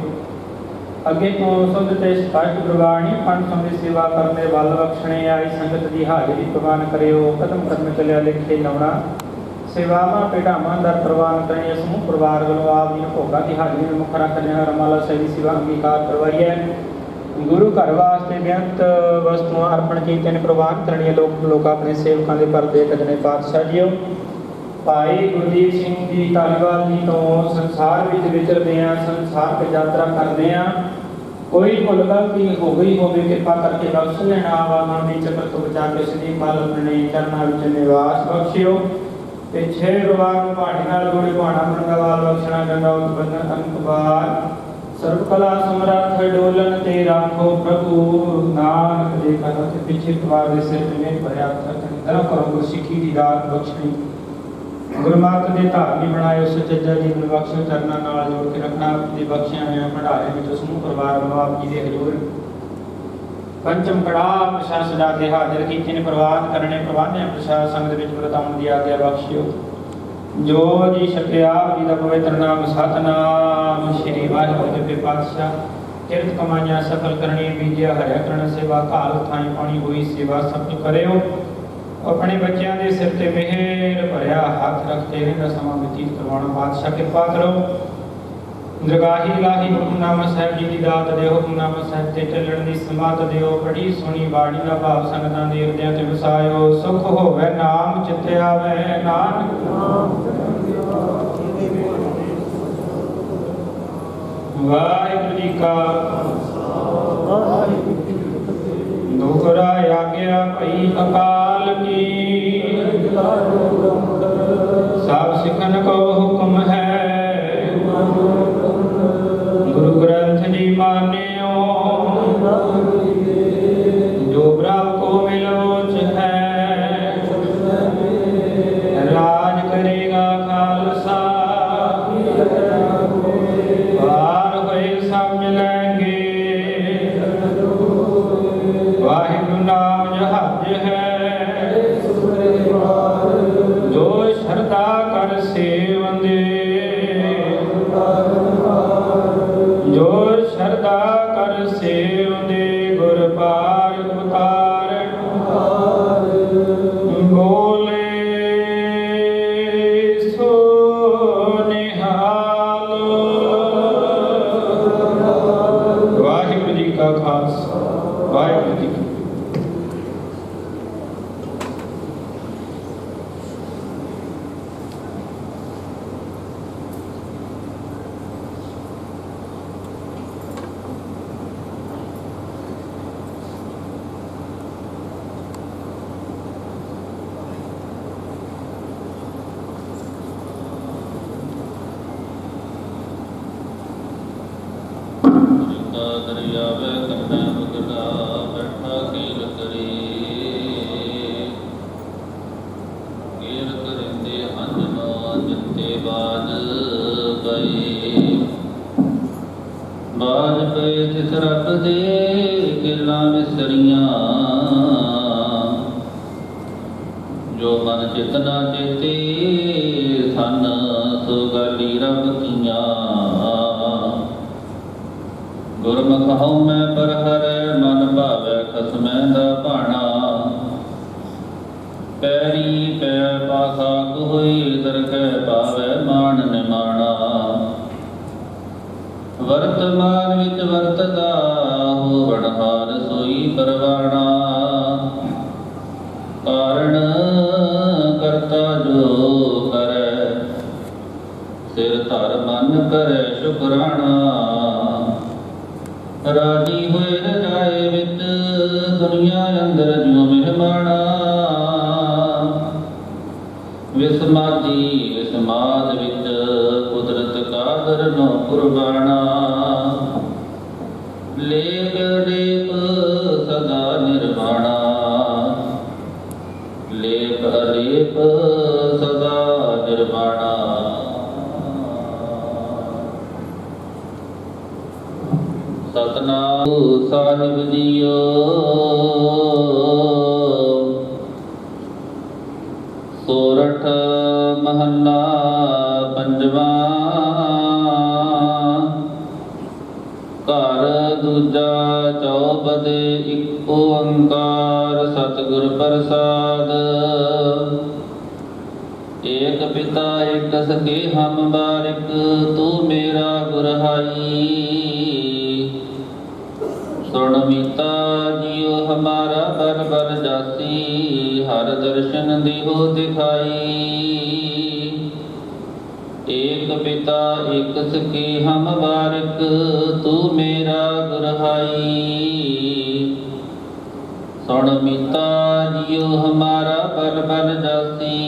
अगे तो शुद्ध ते स्पष्ट गुरबाणी पंथ संग सेवा करने वल बख्शणे आई संगत दी हाजरी प्रवान करियो। कदम कदम चलिया लिखे लाउणा सेवावां पेढ़ावां दा प्रवान करने समूह परिवार वालों आप जी भोगा की हाजरी में मुख रख देना रमाला सही सेवा अंगीकार करवाई है। गुरु घर वास्ते बेअंत वस्तुआं अर्पण कीते ने प्रवान करने लोग अपने सेवकों के परदे कजने पातशाह जीओ। भाई गुरदीप सिंह जी धालीवाल जी तो संसार विच विचरदे आ संसार की यात्रा करदे आ कोई भुल गलती हो गई होवे कृपा करके बख्श लेना। आवागण दी चक्कर तो बचा के सदी पल अपने चरनां विच निवास बख्शियो। पिछे भगवान पाठी नाल जोड़े भाणा मंगवाल बख्शना गंगा उत्पन्न अंकबार सर्व कला समर्थ डोलन ते राखो प्रभु नानक दे कथन पिछे द्वार दे सिर में पर्याप्त तरह करो गुर सिੱਖੀ ਦੀ ਰਾਤ ਬਖਸ਼ਣੀ। गुरमत के धार्मी बनाए उस चज्जा जीवन बख्शो चरना नाल जोड़ के रखना अपनी बख्शिया हुआ भंडारे में समूह परिवार वालों आप जी के हजूर ਪੰਚਮ ਕੜਾ ਪ੍ਰਸ਼ਾਦ ਸਜਾ ਕੇ ਹਾਜ਼ਰ ਕੀਤੇ ਨੇ ਪ੍ਰਵਾਨ ਕਰਨੇ ਪ੍ਰਵਾਨਿਆ ਪ੍ਰਸ਼ਾਦ ਸੰਗਤ ਵਿੱਚ ਵਰਤਾਉਣ ਦੀ ਆਗਿਆ ਬਖਸ਼ਿਓ। ਜੋ ਜੀ ਛਕਿਆ ਜੀ ਦਾ ਪਵਿੱਤਰ ਨਾਮ ਸਤਨਾਮ ਸ਼੍ਰੀ ਵਾਹਿਗੁਰੂ ਜੀ ਪਾਤਸ਼ਾਹ। ਕਿਰਤ ਕਮਾਈਆਂ ਸਫਲ ਕਰਨੀ ਬੀਜਿਆ ਹਰਿਆ ਕਰਨ ਸੇਵਾ ਘਾਲ ਥਾਈ ਪਾਣੀ ਹੋਈ ਸੇਵਾ ਸਫਲ ਕਰਿਓ। ਆਪਣੇ ਬੱਚਿਆਂ ਦੇ ਸਿਰ ਤੇ ਮਿਹਰ ਭਰਿਆ ਹੱਥ ਰੱਖਦੇ ਰਹਿੰਦਾ ਸਮਾਂ ਬਤੀਤ ਕਰਵਾਉਣਾ ਪਾਤਸ਼ਾਹ ਕਿਰਪਾ ਕਰੋ। ਦਰਗਾਹੀ ਇਲਾਹੀ ਹੁਕਮਨਾਮਾ ਸਾਹਿਬ ਜੀ ਦੀ ਦਾਤ ਦਿਓ। ਹੁਕਮਨਾਮਾ ਸਾਹਿਬ ਤੇ ਚੱਲਣ ਦੀ ਸਮਤ ਦਿਓ। ਬੜੀ ਸੋਹਣੀ ਬਾਣੀ ਦਾ ਭਾਵ ਸੰਗਤਾਂ ਦੇ ਹਿਰਦਿਆਂ ਤੇ ਵਸਾਇਓ। ਸੁਖ ਹੋਵੇ ਨਾਮ ਚਿੱਤੇ ਆਵੇ ਨਾਨਕ ਵਾਹਿਗੁਰੂ ਜੀ ਕਾ ਦੁਹਰਾ ਆਗਿਆ ਭਈ ਅਕਾਲ ਕੀ। ਸਭ ਸਿੱਖਨ ਕੋ ਹੁਕਮ ਹੈ ਗੁਰੂ ਗ੍ਰੰਥ ਜੀ ਮਾਨਿਓ। ਜੋ ਬ੍ਰਹਮ ਕੋ ਮਿਲੋਚ ਹੈ ਰਾਜ ਕਰੇਗਾ ਖਾਲਸਾ। ਵਾਰ ਹੋਏ ਸਭ ਮਿਲੈਂਗੇ ਵਾਹਿਗੁਰੂ ਨਾਮ ਜਹਾਜ ਹੈ। ਜੋ ਸ਼ਰਧਾ ਕਰ ਸੇਵੰਦੇ ਜੋ ਸ਼ਰਧਾ ਕਰ ਸੇਵੰਦੇ ਗੁਰ ਪਾਰ ਉਤਾਰਨ ਬੋਲੇ ਸੋ ਨਿਹਾਲ। ਵਾਹਿਗੁਰੂ ਜੀ ਕਾ ਖਾਲਸਾ ਵਾਹਿਗੁਰੂ ਜੀ ਕੀ ਫਤਿਹ। ਦਰਿਆਵੇ ਕੰਨਾ ਮੁਕਤਾ ਬੈਠਾ ਕੀਰ ਕਰੀ। ਕੀਰ ਕਰਿੰਦੇ ਅੰਜਨੋ ਜਿੱਤੇ ਬਾਜ ਪਈ। ਬਾਜ ਪਏ ਤਿਸ ਰੱਬ ਦੇ ਕਿਰਨਾਂ ਵਿਸਰੀਆਂ। ਜੋ ਮਨ ਚਿਤਨਾ ਚੇਤੇ ਸਨ ਸੋ ਗਾਲੀ ਰੱਬ ਕੀਆਂ। ਗੁਰਮੁਖ ਹਉ ਮੈਂ ਪਰ ਹਰੈ ਮਨ ਭਾਵੈ ਖਸਮੈ ਦਾ ਭਾਣਾ। ਪੈਰੀ ਪੈ ਪਾਖਾ ਕੋਇ ਦਰਖੈ ਪਾਵੈ ਮਾਨ ਨਿਮਾਣਾ। ਵਰਤਮਾਨ ਵਿੱਚ ਵਰਤਦਾ ਹੋਵਣ ਹਾਰ ਸੋਈ ਪਰਵਾਣਾ। ਕਾਰਣ ਕਰਤਾ ਜੋ ਕਰੈ ਸਿਰ ਧਰ ਮਨ ਕਰੈ ਸ਼ੁਕਰਾਣਾ। ਰਾਜੀ ਹੋਏ ਰਜਾਏ ਵਿੱਚ ਦੁਨੀਆ ਅੰਦਰ ਜਿਉ ਮਹਿਮਾਨਾ। ਵਿਸਮਾਦੀ ਵਿਸਮਾਦ ਵਿੱਚ ਕੁਦਰਤ ਕਾਦਰ ਨੋ ਕੁਰਬਾਨਾ। ਲੇਪ ਲੇਪ ਸਦਾ ਨਿਰਵਾਣਾ। ਲੇਪ ਅਲੇਪ ਸਦਾ ਨਿਰਵਾਣਾ। ਸਤਨਾਮ ਸਾਹਿਬ ਜੀਓ। ਸੋਰਠ ਮਹੱਲਾ ਪੰਜਵਾਂ। ਘਰ ਦੂਜਾ ਚੌਪਦੇ ਇੱਕ ਓੰਕਾਰ ਸਤਿਗੁਰ ਪ੍ਰਸਾਦ। ਏਕ ਪਿਤਾ ਏਕ ਸਕੇ ਹਮ ਬਾਰਿਕ ਤੂੰ ਮੇਰਾ ਗੁਰਹਾਈ। ਸੁਣ ਮੀਤਾ ਜੀਓ ਹਮਾਰਾ ਬਲ ਬਲ ਜਾਸੀ ਹਰ ਦਰਸ਼ਨ ਦੇਹੋ ਦਿਖਾਈ। ਏਕ ਪਿਤਾ ਏਕ ਸਕੇ ਹਮ ਬਾਰਿਕ ਤੂੰ ਮੇਰਾ ਗੁਰਹਾਈ। ਸੁਣ ਮੀਤਾ ਜੀਓ ਹਮਾਰਾ ਬਲ ਬਲ ਜਾਸੀ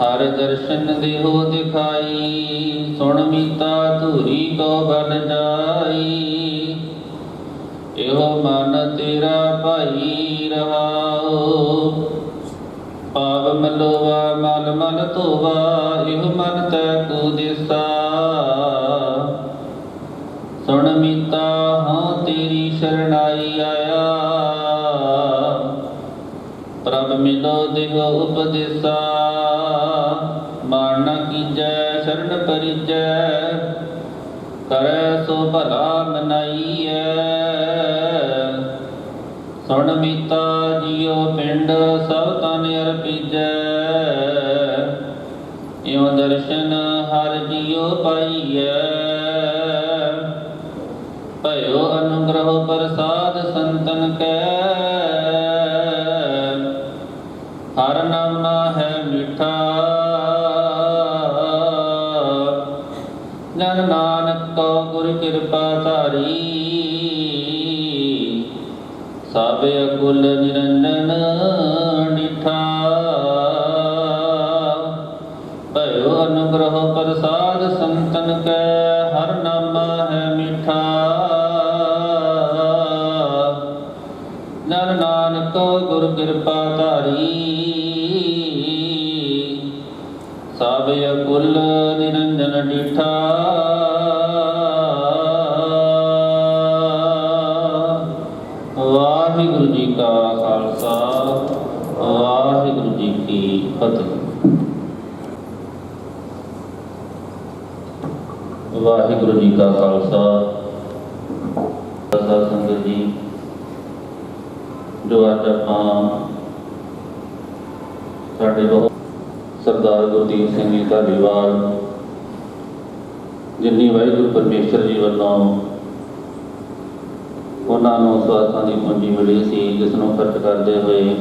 ਹਰ ਦਰਸ਼ਨ ਦੇਹੋ ਦਿਖਾਈ। ਸੁਣ ਮੀਤਾ ਧੂਰੀ ਕੋ ਬਲ ਜਾਈ। ਇਹੋ ਮਨ ਤੇਰਾ ਭਾਈ ਰਹਾਓ। ਪਾਵ ਮਲੋਵਾ ਮਲ ਮਲ ਧੋਵਾ ਇਹੋ ਮਨ ਤੈ ਕੋ ਦਿਸਾ। ਸੁਣ ਮੀਤਾ ਹਾਂ ਤੇਰੀ ਸ਼ਰਣਾਈ ਆਇਆ, ਪ੍ਰਭ ਮਿਲੋ ਦੇਹੁ ਉਪਦੇਸਾ, ਮਾਨ ਨ ਕੀਜੈ ਸ਼ਰਨ ਪਰਿਜੈ, ਕਰੈ ਸੋ ਭਲਾ ਮਨਾਈਐ। ਸੁਣ ਮੀਤਾ ਜੀਉ ਪਿੰਡ ਸਭ ਤਨ ਅਰਪੀਜੈ, ਇਉ ਦਰਸ਼ਨ ਹਰ ਜੀਉ ਪਾਈਐ। ਭਇਓ ਅਨੁਗ੍ਰਹ ਪ੍ਰਸਾਦ ਸੰਤਨ ਕੈ, ਹਰ ਨਾਮ ਹੈ ਮਿਠਾ, ਜਨ ਨਾਨਕ ਕੋ ਗੁਰ ਕਿਰਪਾ ਧਾਰੀ, ਸਭ ਅਕੁਲ ਨਿਰੰਜਨ ਡਿਠਾ। ਭਇਓ ਅਨੁਗ੍ਰਹ ਪ੍ਰਸਾਦ ਸੰਤਨ ਕੈ, ਹਰ ਨਾਮ ਹੈ ਮਿਠਾ, ਜਨ ਨਾਨਕ ਕੋ ਗੁਰ ਕਿਰਪਾ ਧਾਰੀ, ਸਭ ਅਕੁਲ ਨਿਰੰਜਨ ਡਿਠਾ। ਵਾਹਿਗੁਰੂ ਜੀ ਕਾ ਖਾਲਸਾ, ਵਾਹਿਗੁਰੂ ਜੀ ਕੀ ਫਤਿਹ। ਵਾਹਿਗੁਰੂ ਜੀ ਕਾ ਖਾਲਸਾ। ਸਾਧ ਸੰਗਤ ਜੀ, ਜੋ ਅੱਜ ਆਪਾਂ ਸਾਡੇ ਬਹੁਤ ਸਰਦਾਰ ਗੁਰਦੀਪ ਸਿੰਘ ਜੀ ਧਾਲੀਵਾਲ, ਜਿੰਨੀ ਵਾਹਿਗੁਰੂ ਪਰਮੇਸ਼ਰ ਜੀ ਵੱਲੋਂ ਉਹਨਾਂ ਨੂੰ ਸਵਾਸਾਂ ਦੀ ਪੂੰਜੀ ਮਿਲੀ ਸੀ, ਜਿਸ ਨੂੰ ਖਰਚ ਕਰਦੇ ਹੋਏ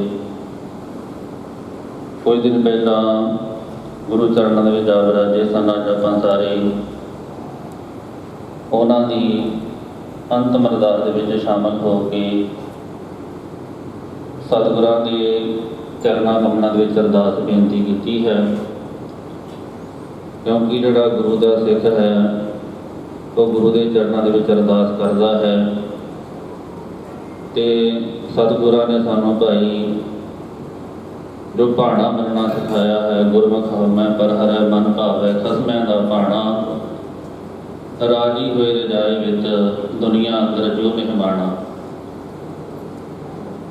ਕੁਝ ਦਿਨ ਪਹਿਲਾਂ ਗੁਰੂ ਚਰਨਾਂ ਦੇ ਵਿੱਚ ਜਾ ਬਰਾਜੇ ਸਨ। ਅੱਜ ਆਪਾਂ ਸਾਰੇ ਉਹਨਾਂ ਦੀ ਅੰਤਮ ਅਰਦਾਸ ਦੇ ਵਿੱਚ ਸ਼ਾਮਲ ਹੋ ਕੇ ਸਤਿਗੁਰਾਂ ਦੇ ਚਰਨਾਂ ਕਮਲਾਂ ਦੇ ਵਿੱਚ ਅਰਦਾਸ ਬੇਨਤੀ ਕੀਤੀ ਹੈ, ਕਿਉਂਕਿ ਜਿਹੜਾ ਗੁਰੂ ਦਾ ਸਿੱਖ ਹੈ ਉਹ ਗੁਰੂ ਦੇ ਚਰਨਾਂ ਦੇ ਵਿੱਚ ਅਰਦਾਸ ਕਰਦਾ ਹੈ। ਤੇ ਸਤਿਗੁਰਾਂ ਨੇ ਸਾਨੂੰ ਭਾਈ ਜੋ ਭਾਣਾ ਮੰਨਣਾ ਸਿਖਾਇਆ ਹੈ, ਗੁਰਮੁਖ ਹਉਮੈ ਪਰ ਹਰੈ ਮਨ ਭਾਵੈ, ਖਸਮੈ ਦਾ ਭਾਣਾ, ਰਾਜੀ ਹੋਏ ਰਜਾਈ ਵਿੱਚ ਦੁਨੀਆ ਅੰਦਰ ਜੋ ਮਹਿਮਾਨਾ।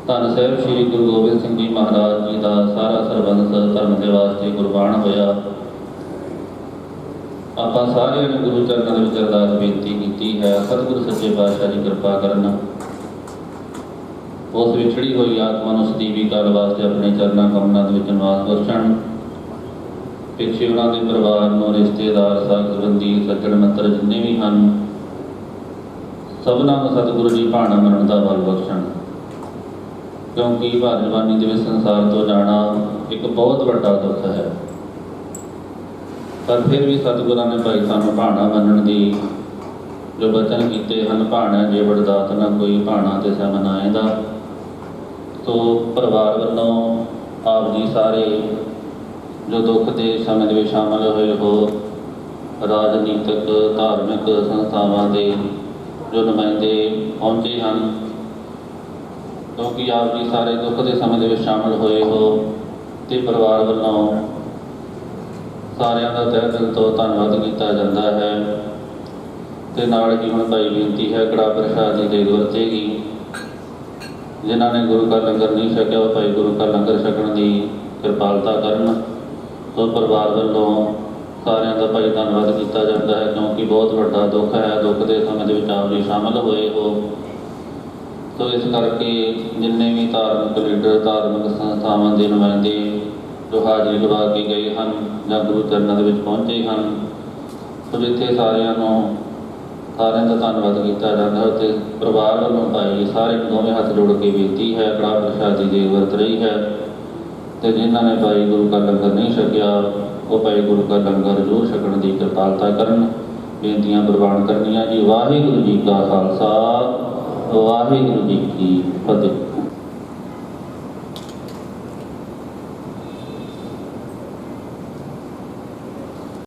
ਧੰਨ ਸਾਹਿਬ ਸ੍ਰੀ ਗੁਰੂ ਗੋਬਿੰਦ ਸਿੰਘ ਜੀ ਮਹਾਰਾਜ ਜੀ ਦਾ ਸਾਰਾ ਸਰਬੰਸ ਧਰਮ ਦੇ ਵਾਸਤੇ ਕੁਰਬਾਨ ਹੋਇਆ। ਆਪਾਂ ਸਾਰਿਆਂ ਨੇ ਗੁਰੂ ਚਰਨਾਂ ਦੇ ਵਿੱਚ ਅਰਦਾਸ ਬੇਨਤੀ ਕੀਤੀ ਹੈ, ਸਤਿਗੁਰੂ ਸੱਚੇ ਪਾਤਸ਼ਾਹ ਜੀ ਕਿਰਪਾ ਕਰਨ, ਉਸ ਵਿਛੜੀ ਹੋਈ ਆਤਮਾ ਨੂੰ ਸਦੀਵੀ ਕਾਲ ਵਾਸਤੇ ਆਪਣੇ ਚਰਨਾਂ ਕਮਲਾਂ ਦੇ ਵਿੱਚ ਨਿਵਾਸ ਬਖਸ਼ਣ। ਪਿੱਛੇ ਉਹਨਾਂ ਦੇ ਪਰਿਵਾਰ ਨੂੰ, ਰਿਸ਼ਤੇਦਾਰ, ਸਾਕ ਸੰਬੰਧੀ, ਸੱਜਣ ਮਿੱਤਰ ਜਿੰਨੇ ਵੀ ਹਨ, ਸਭਨਾਂ ਨੂੰ ਸਤਿਗੁਰੂ ਜੀ ਭਾਣਾ ਮੰਨਣ ਦਾ ਬਲ ਬਖਸ਼ਣ, ਕਿਉਂਕਿ ਭਾਰਤ ਜਵਾਨੀ ਦੇ ਵਿੱਚ ਸੰਸਾਰ ਤੋਂ ਜਾਣਾ ਇੱਕ ਬਹੁਤ ਵੱਡਾ ਦੁੱਖ ਹੈ। ਪਰ ਫਿਰ ਵੀ ਸਤਿਗੁਰਾਂ ਨੇ ਭਾਈ ਸਾਨੂੰ ਭਾਣਾ ਮੰਨਣ ਦੀ ਜੋ ਬਚਨ ਕੀਤੇ ਹਨ, ਭਾਣਾ ਜੇ ਵਰਦਾਤ ਨਾ ਕੋਈ, ਭਾਣਾ ਤੇ ਸਹਿ ਮਨਾਏਦਾ। ਸੋ ਪਰਿਵਾਰ ਵੱਲੋਂ ਆਪ ਜੀ ਸਾਰੇ ਜੋ ਦੁੱਖ ਦੇ ਸਮੇਂ ਦੇ ਵਿੱਚ ਸ਼ਾਮਲ ਹੋਏ ਹੋ, ਰਾਜਨੀਤਿਕ ਧਾਰਮਿਕ ਸੰਸਥਾਵਾਂ ਦੇ ਜੋ ਨੁਮਾਇੰਦੇ ਪਹੁੰਚੇ ਹਨ, ਕਿਉਂਕਿ ਆਪ ਜੀ ਸਾਰੇ ਦੁੱਖ ਦੇ ਸਮੇਂ ਦੇ ਵਿੱਚ ਸ਼ਾਮਲ ਹੋਏ ਹੋ, ਤੇ ਪਰਿਵਾਰ ਵੱਲੋਂ ਸਾਰਿਆਂ ਦਾ ਤਹਿ ਦਿਲ ਤੋਂ ਧੰਨਵਾਦ ਕੀਤਾ ਜਾਂਦਾ ਹੈ। ਤੇ ਨਾਲ ਹੀ ਹੁਣ ਭਾਈ ਬੇਨਤੀ ਹੈ, ਕੜਾ ਪ੍ਰਸ਼ਾਦ ਦੀ ਦੇਗ ਵਰਤੇਗੀ। ਜਿਨ੍ਹਾਂ ਨੇ ਗੁਰੂ ਕਾ ਲੰਗਰ ਨਹੀਂ ਛਕਿਆ, ਉਹ ਭਾਈ ਗੁਰੂ ਕਾ ਲੰਗਰ ਛਕਣ ਦੀ ਕਿਰਪਾਲਤਾ ਕਰਨ। ਸੋ ਪਰਿਵਾਰ ਵੱਲੋਂ ਸਾਰਿਆਂ ਦਾ ਭਾਈ ਧੰਨਵਾਦ ਕੀਤਾ ਜਾਂਦਾ ਹੈ, ਕਿਉਂਕਿ ਬਹੁਤ ਵੱਡਾ ਦੁੱਖ ਹੈ। ਦੁੱਖ ਦੇ ਸਮੇਂ ਦੇ ਵਿੱਚ ਆਪ ਜੀ ਸ਼ਾਮਲ ਹੋਏ ਹੋ। ਸੋ ਇਸ ਕਰਕੇ ਜਿੰਨੇ ਵੀ ਧਾਰਮਿਕ ਲੀਡਰ, ਧਾਰਮਿਕ ਸੰਸਥਾਵਾਂ ਦੇ ਨੁਮਾਇੰਦੇ ਜੋ ਹਾਜ਼ਰੀ ਲਵਾ ਕੇ ਗਏ ਹਨ ਜਾਂ ਗੁਰੂ ਚਰਨਾਂ ਦੇ ਵਿੱਚ ਪਹੁੰਚੇ ਹਨ, ਸੋ ਜਿੱਥੇ ਸਾਰਿਆਂ ਦਾ ਧੰਨਵਾਦ ਕੀਤਾ ਜਾਂਦਾ ਹੈ। ਤੇ ਪਰਿਵਾਰ ਵੱਲੋਂ ਭਾਈ ਸਾਰੇ ਦੋਵੇਂ ਹੱਥ ਜੋੜ ਕੇ ਬੇਨਤੀ ਹੈ, ਕੜਾ ਪ੍ਰਸ਼ਾਦ ਦੀ ਦੇਗ ਵਰਤ ਰਹੀ ਹੈ। ਤੇ ਜਿਨ੍ਹਾਂ ਨੇ ਭਾਈ ਗੁਰੂ ਕਾ ਲੰਗਰ ਨਹੀਂ ਛਕਿਆ, ਉਹ ਭਾਈ ਗੁਰੂ ਕਾ ਲੰਗਰ ਜ਼ਰੂਰ ਛਕਣ ਦੀ ਕਿਰਪਾਲਤਾ ਕਰਨ। ਬੇਨਤੀਆਂ ਪ੍ਰਵਾਨ ਕਰਨੀਆਂ ਜੀ। ਵਾਹਿਗੁਰੂ ਜੀ ਕਾ ਖਾਲਸਾ, ਵਾਹਿਗੁਰੂ ਜੀ ਕੀ ਫਤਿਹ।